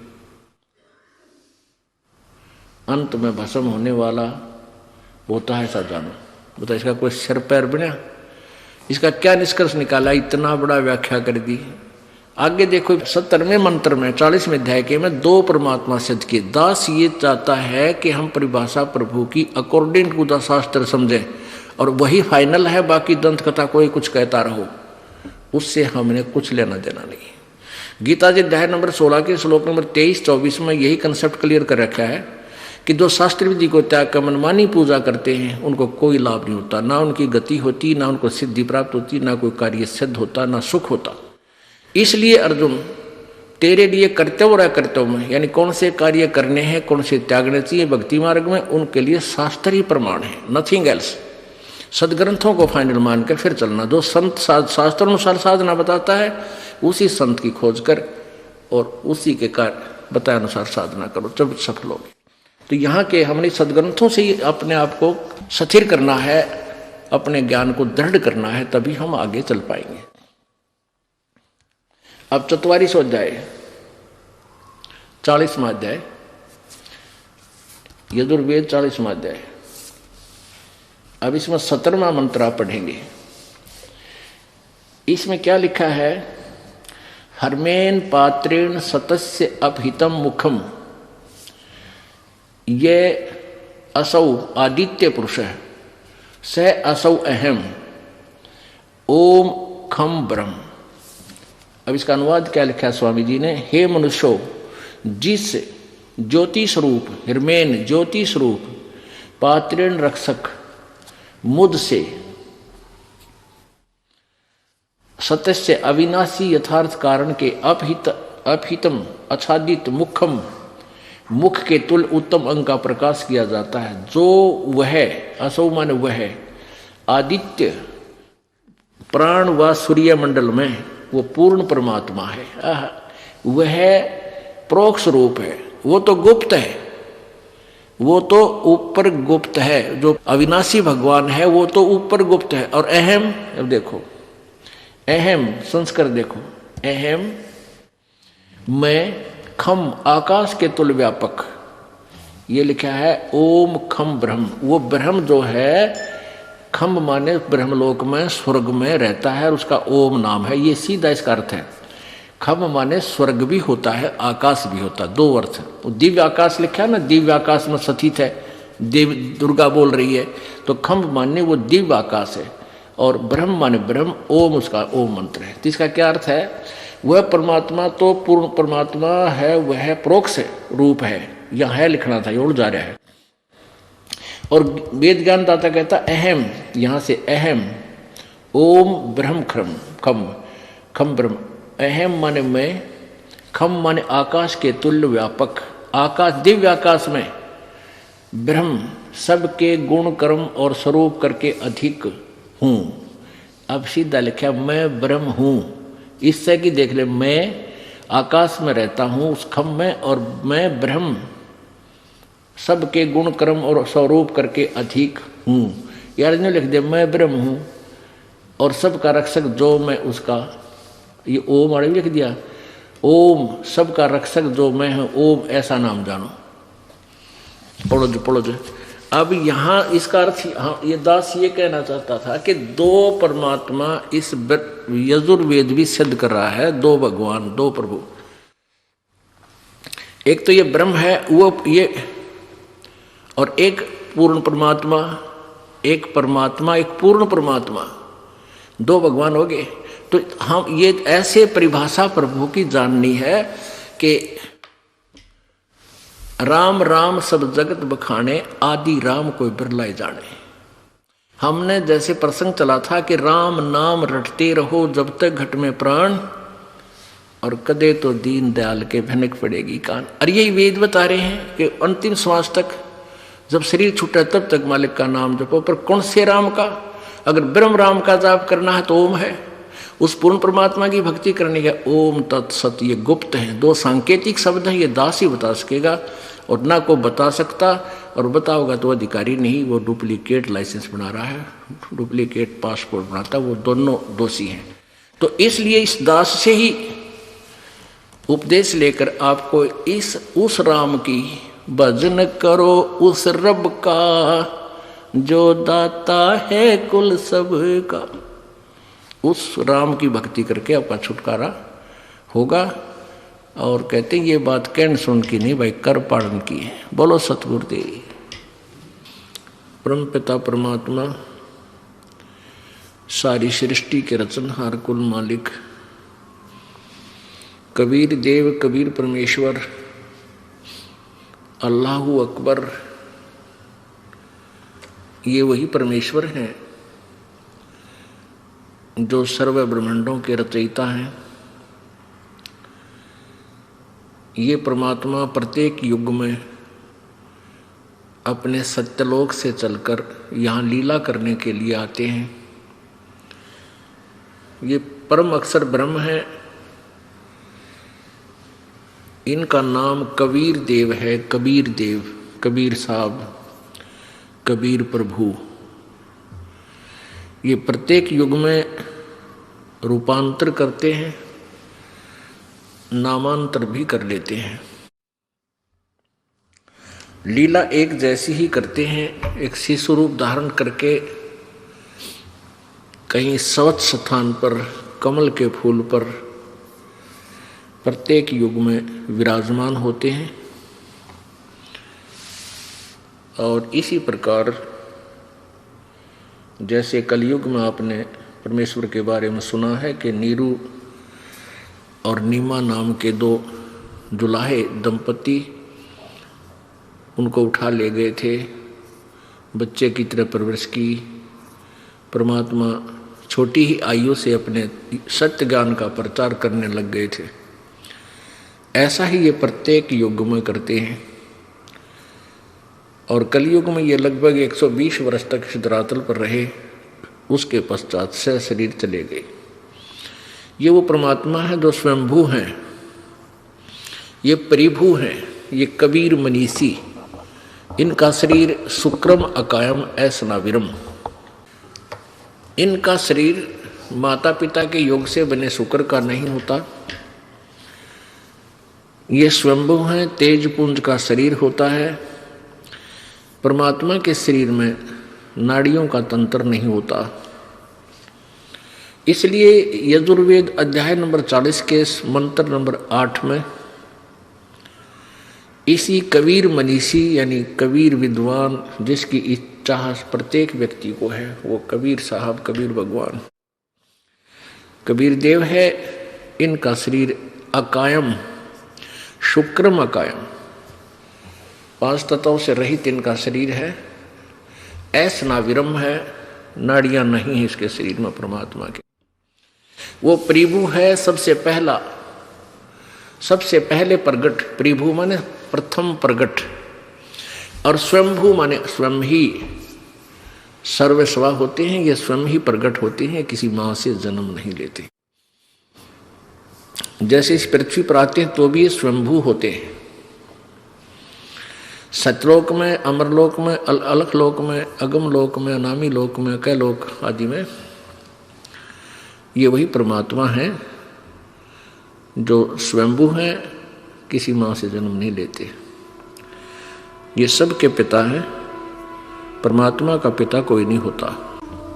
A: अंत में भस्म होने वाला होता है, ऐसा जानो। बता इसका कोई सिर पैर बना? इसका क्या निष्कर्ष निकाला? इतना बड़ा व्याख्या कर दी। आगे देखो 70वें मंत्र में 40वें अध्याय के में 2 परमात्मा सिद्ध किए। दास ये चाहता है कि हम परिभाषा प्रभु की अकॉर्डिंग टू द शास्त्र समझें और वही फाइनल है, बाकी दंत कथा कोई कुछ कहता रहो, उससे हमने कुछ लेना देना नहीं। गीता जी अध्याय नंबर 16 के श्लोक नंबर 23-24 में यही कंसेप्ट क्लियर कर रखा है कि जो शास्त्र विधि को त्याग कर मनमानी पूजा करते हैं उनको कोई लाभ नहीं होता, ना उनकी गति होती, ना उनको सिद्धि प्राप्त होती, ना कोई कार्य सिद्ध होता, ना सुख होता। इसलिए अर्जुन तेरे लिए कर्तव्य और अकर्तव्य में, यानी कौन से कार्य करने हैं, कौन से त्यागने चाहिए भक्ति मार्ग में, उनके लिए शास्त्र ही प्रमाण है, नथिंग एल्स। सदग्रंथों को फाइनल मानकर फिर चलना। जो संत शास्त्र अनुसार साधना बताता है उसी संत की खोज कर और उसी के कार्य बताए अनुसार साधना करो, जब सफल होगी। तो यहाँ के हमने सदग्रंथों से ही अपने आप को स्थिर करना है, अपने ज्ञान को दृढ़ करना है, तभी हम आगे चल पाएंगे। अब 44वां अध्याय 40वां अध्याय यजुर्वेद 40वां अध्याय। अब इसमें 17वां मंत्र आप पढ़ेंगे। इसमें क्या लिखा है? हर्मेन पात्रेण सतस्य अपहितम मुखम, ये असौ आदित्य पुरुष है, स असौ अहम ओम खम ब्रह्म। अब इसका अनुवाद क्या लिखा है स्वामी जी ने? हे मनुष्यो, जिस ज्योति स्वरूप, हिरमेन ज्योति स्वरूप, पात्रेण रक्षक मुद से, सत्य से अविनाशी यथार्थ कारण के अपहितम आच्छादित मुखम, मुख के तुल उत्तम अंग का प्रकाश किया जाता है, जो वह असौ माने वह आदित्य प्राण व सूर्य मंडल में वो पूर्ण परमात्मा है। वह प्रोक्ष रूप है, वो तो गुप्त है, वो तो ऊपर गुप्त है। जो अविनाशी भगवान है वो तो ऊपर गुप्त है। और अहम, अब देखो अहम संस्कार देखो, अहम मैं खम आकाश के तुल व्यापक, ये लिखा है ओम खम ब्रह्म। वो ब्रह्म जो है, खम माने ब्रह्मलोक में स्वर्ग में रहता है और उसका ओम नाम है, ये सीधा इसका अर्थ है। खम माने स्वर्ग भी होता है, आकाश भी होता है, दो अर्थ। दिव्य आकाश लिखा है ना, दिव्य आकाश में स्थित है, देव दुर्गा बोल रही है, तो खम माने वो दिव्य आकाश है, और ब्रह्म माने ब्रह्म, ओम उसका ओम मंत्र है। तो इसका क्या अर्थ है? वह परमात्मा तो पूर्ण परमात्मा है, वह प्रोक्ष रूप है, यहाँ है लिखना था, ये उड़ जा रहा है। और वेद ज्ञान दाता कहता अहम, यहाँ से अहम ओम ब्रह्म खम खम खम ब्रह्म। अहम माने मैं, खम माने आकाश के तुल्य व्यापक, आकाश दिव्य आकाश में ब्रह्म सबके गुण कर्म और स्वरूप करके अधिक हूँ। अब सीधा लिखा मैं ब्रह्म हूँ, इससे कि देख ले, मैं आकाश में रहता हूँ उस खम में, और मैं ब्रह्म सबके गुण कर्म और स्वरूप करके अधिक हूँ। यार ने लिख दिया मैं ब्रह्म हूँ और सबका रक्षक जो मैं उसका, ये ओम आड़े लिख दिया, ओम सबका रक्षक जो मैं हूँ, ओम ऐसा नाम जानो। पढ़ो जो पढ़ो जो। अब यहाँ इसका अर्थ, हाँ, ये दास ये कहना चाहता था कि दो परमात्मा इस यजुर्वेद भी सिद्ध कर रहा है, दो भगवान, दो प्रभु। एक तो ये ब्रह्म है वो, ये, और एक पूर्ण परमात्मा, एक परमात्मा एक पूर्ण परमात्मा, दो भगवान हो गए। तो हम ये ऐसे परिभाषा प्रभु की जाननी है कि राम राम सब जगत बखाने, आदि राम कोई बिरलाए जाने। हमने जैसे प्रसंग चला था कि राम नाम रटते रहो जब तक घट में प्राण, और कदे तो दीन दयाल के भनक पड़ेगी कान। और यही वेद बता रहे हैं कि अंतिम श्वास तक, जब शरीर छूटा तब तक मालिक का नाम जपो। पर कौन से राम का? अगर ब्रह्म राम का जाप करना है तो ओम है, उस पूर्ण परमात्मा की भक्ति करनी है ओम तत्सत। ये गुप्त है, दो सांकेतिक शब्द हैं, ये दास ही बता सकेगा और ना को बता सकता, और बताओगा तो अधिकारी नहीं, वो डुप्लीकेट लाइसेंस बना रहा है, डुप्लीकेट पासपोर्ट बनाता, वो दोनों दोषी हैं। तो इसलिए इस दास से ही उपदेश लेकर आपको उस राम की भजन करो, उस रब का जो दाता है कुल सब का। उस राम की भक्ति करके आपका छुटकारा होगा। और कहते हैं ये बात कहन सुन की नहीं भाई, कर पालन की है। बोलो सतगुरुदेव। परम पिता परमात्मा, सारी सृष्टि के रचनहार, कुल मालिक, कबीर देव कबीर परमेश्वर, अल्लाहु अकबर, ये वही परमेश्वर हैं जो सर्व ब्रह्मांडों के रचयिता हैं। ये परमात्मा प्रत्येक युग में अपने सत्यलोक से चलकर यहाँ लीला करने के लिए आते हैं। ये परम अक्षर ब्रह्म है। इनका नाम कबीर देव है। कबीर देव, कबीर साहब, कबीर प्रभु। ये प्रत्येक युग में रूपांतर करते हैं, नामांतर भी कर लेते हैं। लीला एक जैसी ही करते हैं। एक शिशु रूप धारण करके कहीं स्वच्छ स्थान पर कमल के फूल पर प्रत्येक युग में विराजमान होते हैं। और इसी प्रकार जैसे कलयुग में आपने परमेश्वर के बारे में सुना है कि नीरू और नीमा नाम के दो जुलाहे दंपति उनको उठा ले गए थे, बच्चे की तरह परवरिश की। परमात्मा छोटी ही आयु से अपने सत्य ज्ञान का प्रचार करने लग गए थे। ऐसा ही ये प्रत्येक युग में करते हैं। और कलयुग में ये लगभग 120 वर्ष तक इस धरातल पर रहे। उसके पश्चात से शरीर चले गए। ये वो परमात्मा है जो स्वयंभू हैं, ये परिभू हैं, ये कबीर मनीषी। इनका शरीर शुक्रम अकायम ऐसनाविरम। इनका शरीर माता पिता के योग से बने शुक्र का नहीं होता। ये स्वयंभू हैं, तेज पुंज का शरीर होता है। परमात्मा के शरीर में नाड़ियों का तंत्र नहीं होता। इसलिए यजुर्वेद अध्याय नंबर 40 के मंत्र नंबर 8 में इसी कबीर मनीषी यानी कबीर विद्वान जिसकी इच्छा प्रत्येक व्यक्ति को है, वो कबीर साहब, कबीर भगवान, कबीर देव है। इनका शरीर अकायम, शुक्रम अकायम, 5 तत्वों से रहित इनका शरीर है। ऐसनाविरम है, नाड़ियां नहीं है इसके शरीर में परमात्मा के। वो परिभू है, सबसे पहले प्रगट। परिभू माने प्रथम प्रगट, और स्वयंभू माने स्वयं ही सर्वस्वा होते हैं। ये स्वयं ही प्रगट होते हैं, किसी मां से जन्म नहीं लेते। जैसे इस पृथ्वी पर आते हैं तो भी ये स्वयंभू होते हैं। सतलोक में, अमरलोक में, अलख लोक में, अगम लोक में, अनामी लोक में, कई लोक आदि में ये वही परमात्मा है जो स्वयंभू हैं, किसी मां से जन्म नहीं लेते। ये सब के पिता हैं। परमात्मा का पिता कोई नहीं होता।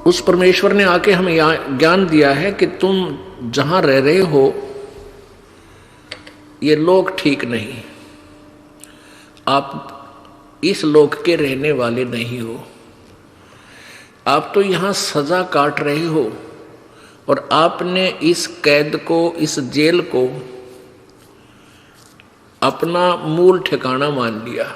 A: उस परमेश्वर ने आके हमें ज्ञान दिया है कि तुम जहां रह रहे हो ये लोक ठीक नहीं, आप इस लोक के रहने वाले नहीं हो। आप तो यहां सजा काट रहे हो और आपने इस कैद को, इस जेल को अपना मूल ठिकाना मान लिया।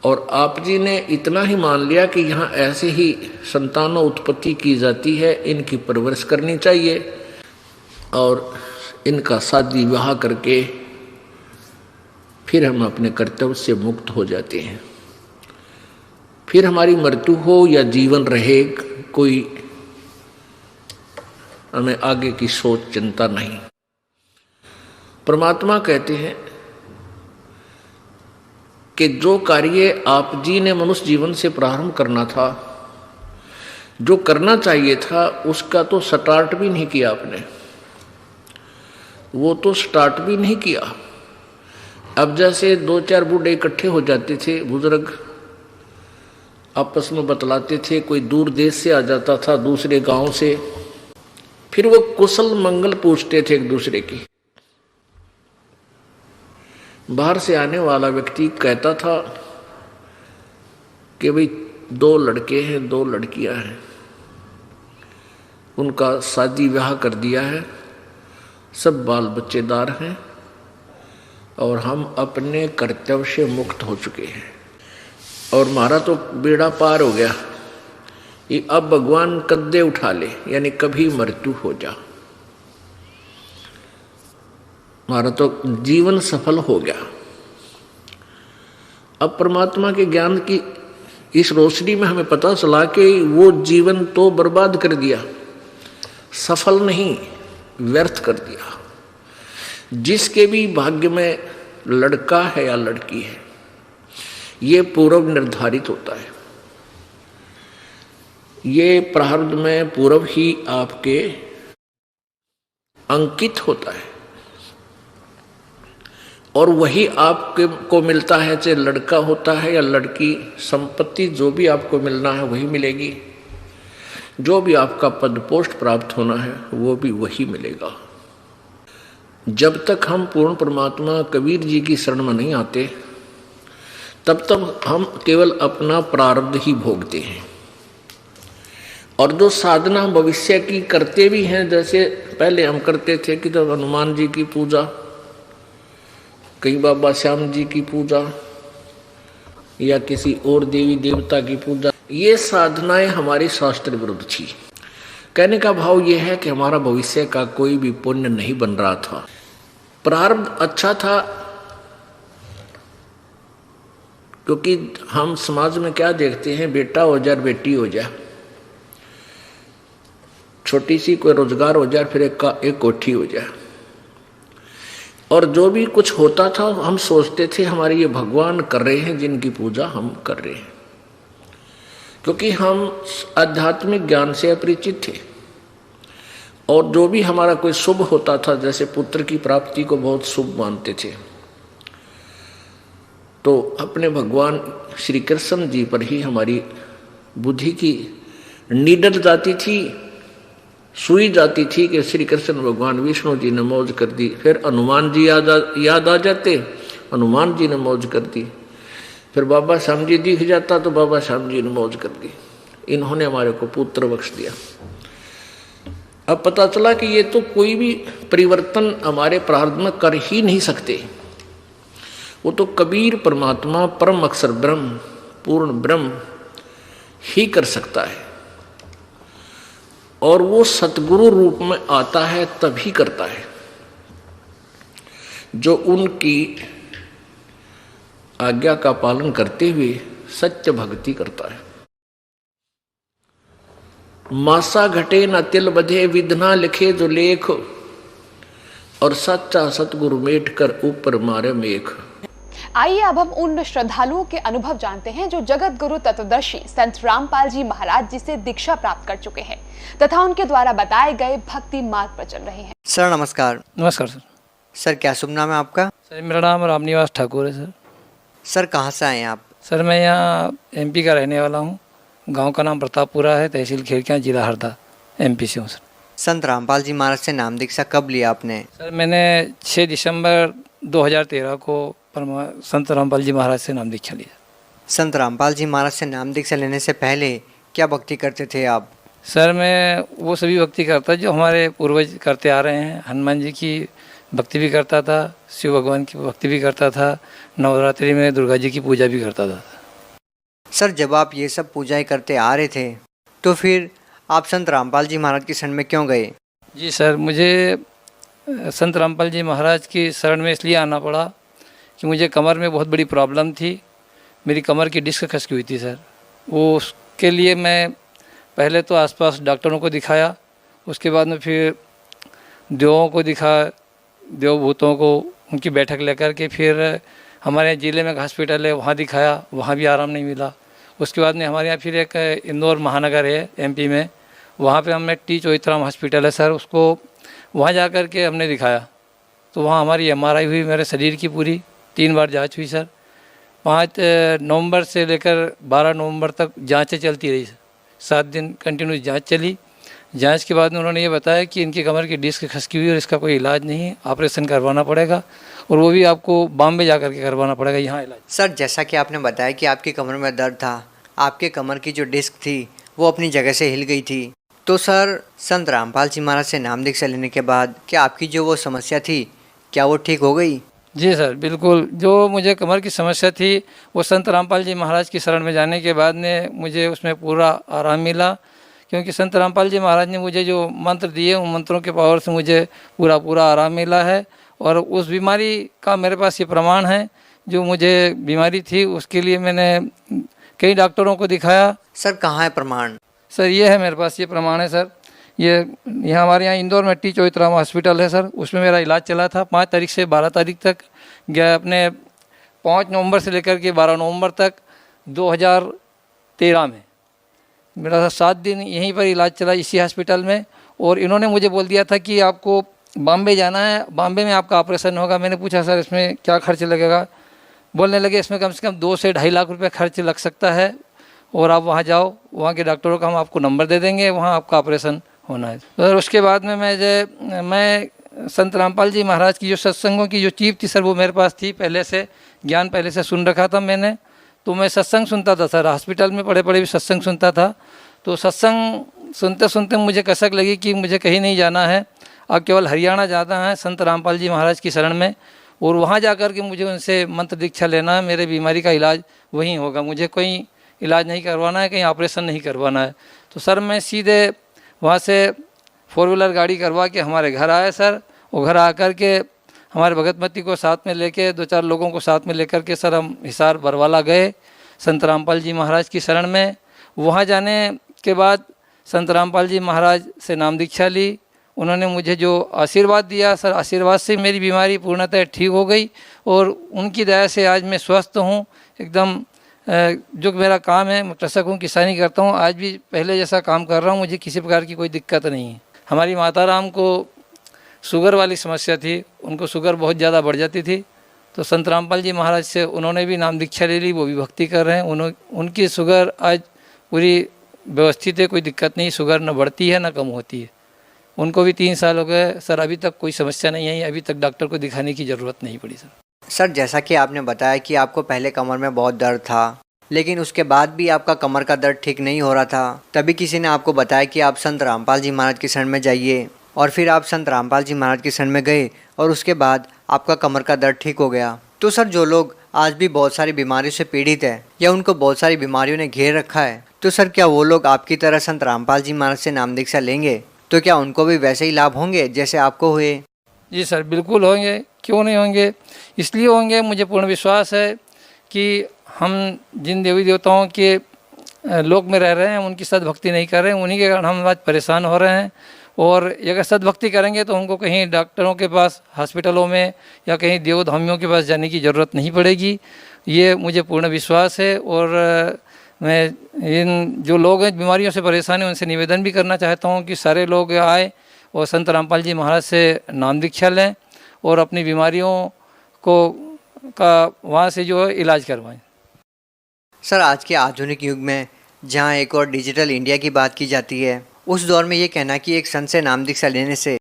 A: और आप जी ने इतना ही मान लिया कि यहाँ ऐसे ही संतानों उत्पत्ति की जाती है, इनकी परवरिश करनी चाहिए और इनका शादी विवाह करके फिर हम अपने कर्तव्य से मुक्त हो जाते हैं। फिर हमारी मृत्यु हो या जीवन रहे, कोई हमें आगे की सोच चिंता नहीं। परमात्मा कहते हैं कि जो कार्य आप जी ने मनुष्य जीवन से प्रारंभ करना था, जो करना चाहिए था, उसका तो स्टार्ट भी नहीं किया आपने। वो तो स्टार्ट भी नहीं किया। अब जैसे 2-4 बूढ़े इकट्ठे हो जाते थे, बुजुर्ग आपस में बतलाते थे, कोई दूर देश से आ जाता था, दूसरे गांव से, फिर वो कुशल मंगल पूछते थे एक दूसरे की। बाहर से आने वाला व्यक्ति कहता था कि भाई 2 लड़के हैं, 2 लड़कियां हैं, उनका शादी ब्याह कर दिया है, सब बाल बच्चेदार हैं, और हम अपने कर्तव्य से मुक्त हो चुके हैं और हमारा तो बेड़ा पार हो गया। ये अब भगवान कद्दे उठा ले, यानी कभी मृत्यु हो जा, हमारा तो जीवन सफल हो गया। अब परमात्मा के ज्ञान की इस रोशनी में हमें पता चला कि वो जीवन तो बर्बाद कर दिया, सफल नहीं, व्यर्थ कर दिया। जिसके भी भाग्य में लड़का है या लड़की है, ये पूर्व निर्धारित होता है, ये प्रारब्ध में पूर्व ही आपके अंकित होता है और वही आपके को मिलता है, चाहे लड़का होता है या लड़की। संपत्ति जो भी आपको मिलना है वही मिलेगी, जो भी आपका पद पोस्ट प्राप्त होना है वो भी वही मिलेगा। जब तक हम पूर्ण परमात्मा कबीर जी की शरण में नहीं आते, तब तक हम केवल अपना प्रारब्ध ही भोगते हैं। और जो साधना भविष्य की करते भी हैं, जैसे पहले हम करते थे कि तो हनुमान जी की पूजा, कहीं बाबा श्याम जी की पूजा या किसी और देवी देवता की पूजा, ये साधनाएं हमारी शास्त्र विरुद्ध थी। कहने का भाव यह है कि हमारा भविष्य का कोई भी पुण्य नहीं बन रहा था। प्रारब्ध अच्छा था, क्योंकि हम समाज में क्या देखते हैं, बेटा हो जाए बेटी हो जाए, छोटी सी कोई रोजगार हो जाए, फिर एक कोठी हो जाए, और जो भी कुछ होता था हम सोचते थे हमारे ये भगवान कर रहे हैं जिनकी पूजा हम कर रहे हैं, क्योंकि हम आध्यात्मिक ज्ञान से अपरिचित थे। और जो भी हमारा कोई शुभ होता था, जैसे पुत्र की प्राप्ति को बहुत शुभ मानते थे, तो अपने भगवान श्री कृष्ण जी पर ही हमारी बुद्धि की निडर जाती थी, सुई जाती थी कि श्री कृष्ण भगवान विष्णु जी ने मौज कर दी, फिर हनुमान जी याद आ जाते, हनुमान जी ने मौज कर दी, फिर बाबा श्याम जी दिख जाता तो बाबा श्याम जी ने मौज कर दी, इन्होंने हमारे को पुत्र बख्श दिया। अब पता चला कि ये तो कोई भी परिवर्तन हमारे प्रारब्ध में कर ही नहीं सकते, वो तो कबीर परमात्मा परम अक्षर ब्रह्म पूर्ण ब्रह्म ही कर सकता है, और वो सतगुरु रूप में आता है तभी करता है, जो उनकी आज्ञा का पालन करते हुए सत्य भक्ति करता है। मासा घटे न तिल बधे, विधना लिखे जो लेख, और सच्चा सतगुरु मेट कर ऊपर मारे मेघ।
B: आइए अब हम उन श्रद्धालुओं के अनुभव जानते हैं जो जगत गुरु तत्वदर्शी संत रामपाल जी महाराज जी से दीक्षा प्राप्त कर चुके हैं तथा उनके द्वारा बताए गए भक्ति मार्ग पर चल रहे हैं।
C: सर नमस्कार।
D: नमस्कार सर।
C: सर क्या शुभ नाम है आपका?
D: सर मेरा नाम रामनिवास ठाकुर है सर।
C: सर कहाँ से आए हैं आप?
D: सर मैं यहाँ एमपी का रहने वाला हूँ, गांव का नाम प्रतापपुरा है, तहसील खिड़कियाँ, जिला हरदा, एमपी से हूँ सर।
C: संत रामपाल जी महाराज से नाम दीक्षा कब लिया आपने?
D: सर मैंने 6 दिसंबर 2013 को संत रामपाल जी महाराज से नाम दीक्षा लिया।
C: संत रामपाल जी महाराज से नाम दीक्षा लेने से पहले क्या भक्ति करते थे आप?
D: सर मैं वो सभी भक्ति करता जो हमारे पूर्वज करते आ रहे हैं। हनुमान जी की भक्ति भी करता था, शिव भगवान की भक्ति भी करता था, नवरात्रि में दुर्गा जी की पूजा भी करता था।
C: सर जब आप ये सब पूजाएं करते आ रहे थे तो फिर आप संत रामपाल जी महाराज की शरण में क्यों गए?
D: जी सर, मुझे संत रामपाल जी महाराज की शरण में इसलिए आना पड़ा कि मुझे कमर में बहुत बड़ी प्रॉब्लम थी। मेरी कमर की डिस्क खसकी हुई थी सर। वो उसके लिए मैं पहले तो आसपास डॉक्टरों को दिखाया, उसके बाद में फिर देवों को दिखाया, देव भूतों को, उनकी बैठक लेकर के फिर हमारे ज़िले में हॉस्पिटल है वहाँ दिखाया, वहाँ भी आराम नहीं मिला। उसके बाद में हमारे यहाँ फिर एक इंदौर महानगर है एमपी में, वहाँ पे हमने टी चौथराम हॉस्पिटल है सर, उसको वहाँ जा कर के हमने दिखाया तो वहाँ हमारी MRI हुई, मेरे शरीर की पूरी 3 बार जांच हुई सर। 5 नवंबर से लेकर 12 नवंबर तक जांचें चलती रही सर, 7 दिन कंटिन्यूस जांच चली। जांच के बाद में उन्होंने ये बताया कि इनकी कमर की डिस्क खसकी हुई और इसका कोई इलाज नहीं है, ऑपरेशन करवाना पड़ेगा और वो भी आपको बॉम्बे जा कर के करवाना पड़ेगा, यहाँ इलाज।
C: सर जैसा कि आपने बताया कि आपकी कमर में दर्द था, आपके कमर की जो डिस्क थी वो अपनी जगह से हिल गई थी, तो सर संत रामपाल जी महाराज से नाम दीक्षा लेने के बाद क्या आपकी जो वो समस्या थी क्या वो ठीक हो गई?
D: जी सर, बिल्कुल। जो मुझे कमर की समस्या थी वो संत रामपाल जी महाराज की शरण में जाने के बाद में मुझे उसमें पूरा आराम मिला, क्योंकि संत रामपाल जी महाराज ने मुझे जो मंत्र दिए उन मंत्रों के पावर से मुझे पूरा पूरा आराम मिला है। और उस बीमारी का मेरे पास ये प्रमाण है, जो मुझे बीमारी थी उसके लिए मैंने कई डॉक्टरों को दिखाया।
C: सर कहाँ है प्रमाण?
D: सर ये है मेरे पास, ये प्रमाण है सर। ये यहाँ हमारे यहाँ इंदौर में टी चौधरी हॉस्पिटल है सर, उसमें मेरा इलाज चला था 5 तारीख से 12 तारीख तक गया, अपने 5 नवंबर से लेकर के 12 नवंबर तक 2013 में मेरा 7 दिन यहीं पर इलाज चला इसी हॉस्पिटल में। और इन्होंने मुझे बोल दिया था कि आपको बॉम्बे जाना है, बॉम्बे में आपका ऑपरेशन होगा। मैंने पूछा सर इसमें क्या खर्च लगेगा? बोलने लगे इसमें कम से कम 2 से 2.5 लाख रुपए खर्च लग सकता है, और आप वहाँ जाओ, वहाँ के डॉक्टरों का हम आपको नंबर दे देंगे, वहाँ आपका ऑपरेशन होना है। तो उसके बाद में मैं संत रामपाल जी महाराज की जो सत्संगों की जो चीप थी सर, वो मेरे पास थी पहले से, ज्ञान पहले से सुन रखा था मैंने। तो मैं सत्संग सुनता था सर, हॉस्पिटल में पड़े पड़े भी सत्संग सुनता था। तो सत्संग सुनते सुनते मुझे कसक लगी कि मुझे कहीं नहीं जाना है, अब केवल हरियाणा जाना है संत रामपाल जी महाराज की शरण में, और वहाँ जा कर के मुझे उनसे मंत्र दीक्षा लेना है, मेरे बीमारी का इलाज वहीं होगा, मुझे कोई इलाज नहीं करवाना है, कहीं ऑपरेशन नहीं करवाना है। तो सर मैं सीधे वहाँ से 4 व्हीलर गाड़ी करवा के हमारे घर आए सर, और घर आकर के हमारे भगतमती को साथ में लेके 2-4 लोगों को साथ में लेकर के सर हम हिसार बरवाला गए संत रामपाल जी महाराज की शरण में। वहाँ जाने के बाद संत रामपाल जी महाराज से नाम दीक्षा ली, उन्होंने मुझे जो आशीर्वाद दिया सर, आशीर्वाद से मेरी बीमारी पूर्णतः ठीक हो गई, और उनकी दया से आज मैं स्वस्थ हूँ एकदम। जो मेरा काम है, मैं कृषक हूँ, किसानी करता हूँ, आज भी पहले जैसा काम कर रहा हूँ, मुझे किसी प्रकार की कोई दिक्कत नहीं है। हमारी माता राम को शुगर वाली समस्या थी, उनको शुगर बहुत ज़्यादा बढ़ जाती थी, तो संत रामपाल जी महाराज से उन्होंने भी नाम दीक्षा ले ली, वो भी भक्ति कर रहे हैं। उनकी शुगर आज पूरी व्यवस्थित है, कोई दिक्कत नहीं, शुगर न बढ़ती है न कम होती है। उनको भी 3 साल हो गए सर, अभी तक कोई समस्या नहीं आई, अभी तक डॉक्टर को दिखाने की ज़रूरत नहीं पड़ी सर।
C: सर जैसा कि आपने बताया कि आपको पहले कमर में बहुत दर्द था, लेकिन उसके बाद भी आपका कमर का दर्द ठीक नहीं हो रहा था, तभी किसी ने आपको बताया कि आप संत रामपाल जी महाराज की शरण में जाइए, और फिर आप संत रामपाल जी महाराज की शरण में गए, और उसके बाद आपका कमर का दर्द ठीक हो गया। तो सर जो लोग आज भी बहुत सारी बीमारियों से पीड़ित है, या उनको बहुत सारी बीमारियों ने घेर रखा है, तो सर क्या वो लोग आपकी तरह संत रामपाल जी महाराज से नाम दीक्षा लेंगे तो क्या उनको भी वैसे ही लाभ होंगे जैसे आपको हुए?
D: जी सर, बिल्कुल होंगे, क्यों नहीं होंगे, इसलिए होंगे, मुझे पूर्ण विश्वास है कि हम जिन देवी देवताओं के लोक में रह रहे हैं उनकी सद्भक्ति नहीं कर रहे हैं, उन्हीं के कारण हम आज परेशान हो रहे हैं। और अगर सद्भक्ति करेंगे तो हमको कहीं डॉक्टरों के पास, हॉस्पिटलों में या कहीं देवधामियों के पास जाने की ज़रूरत नहीं पड़ेगी, ये मुझे पूर्ण विश्वास है। और मैं इन जो लोग हैं बीमारियों से परेशान हैं उनसे निवेदन भी करना चाहता हूँ कि सारे लोग आए और संत रामपाल जी महाराज से नाम दीक्षा लें और अपनी बीमारियों को वहाँ से जो है इलाज करवाएं।
C: सर आज के आधुनिक युग में जहाँ एक और डिजिटल इंडिया की बात की जाती है, उस दौर में ये कहना कि एक संत से नाम दीक्षा लेने से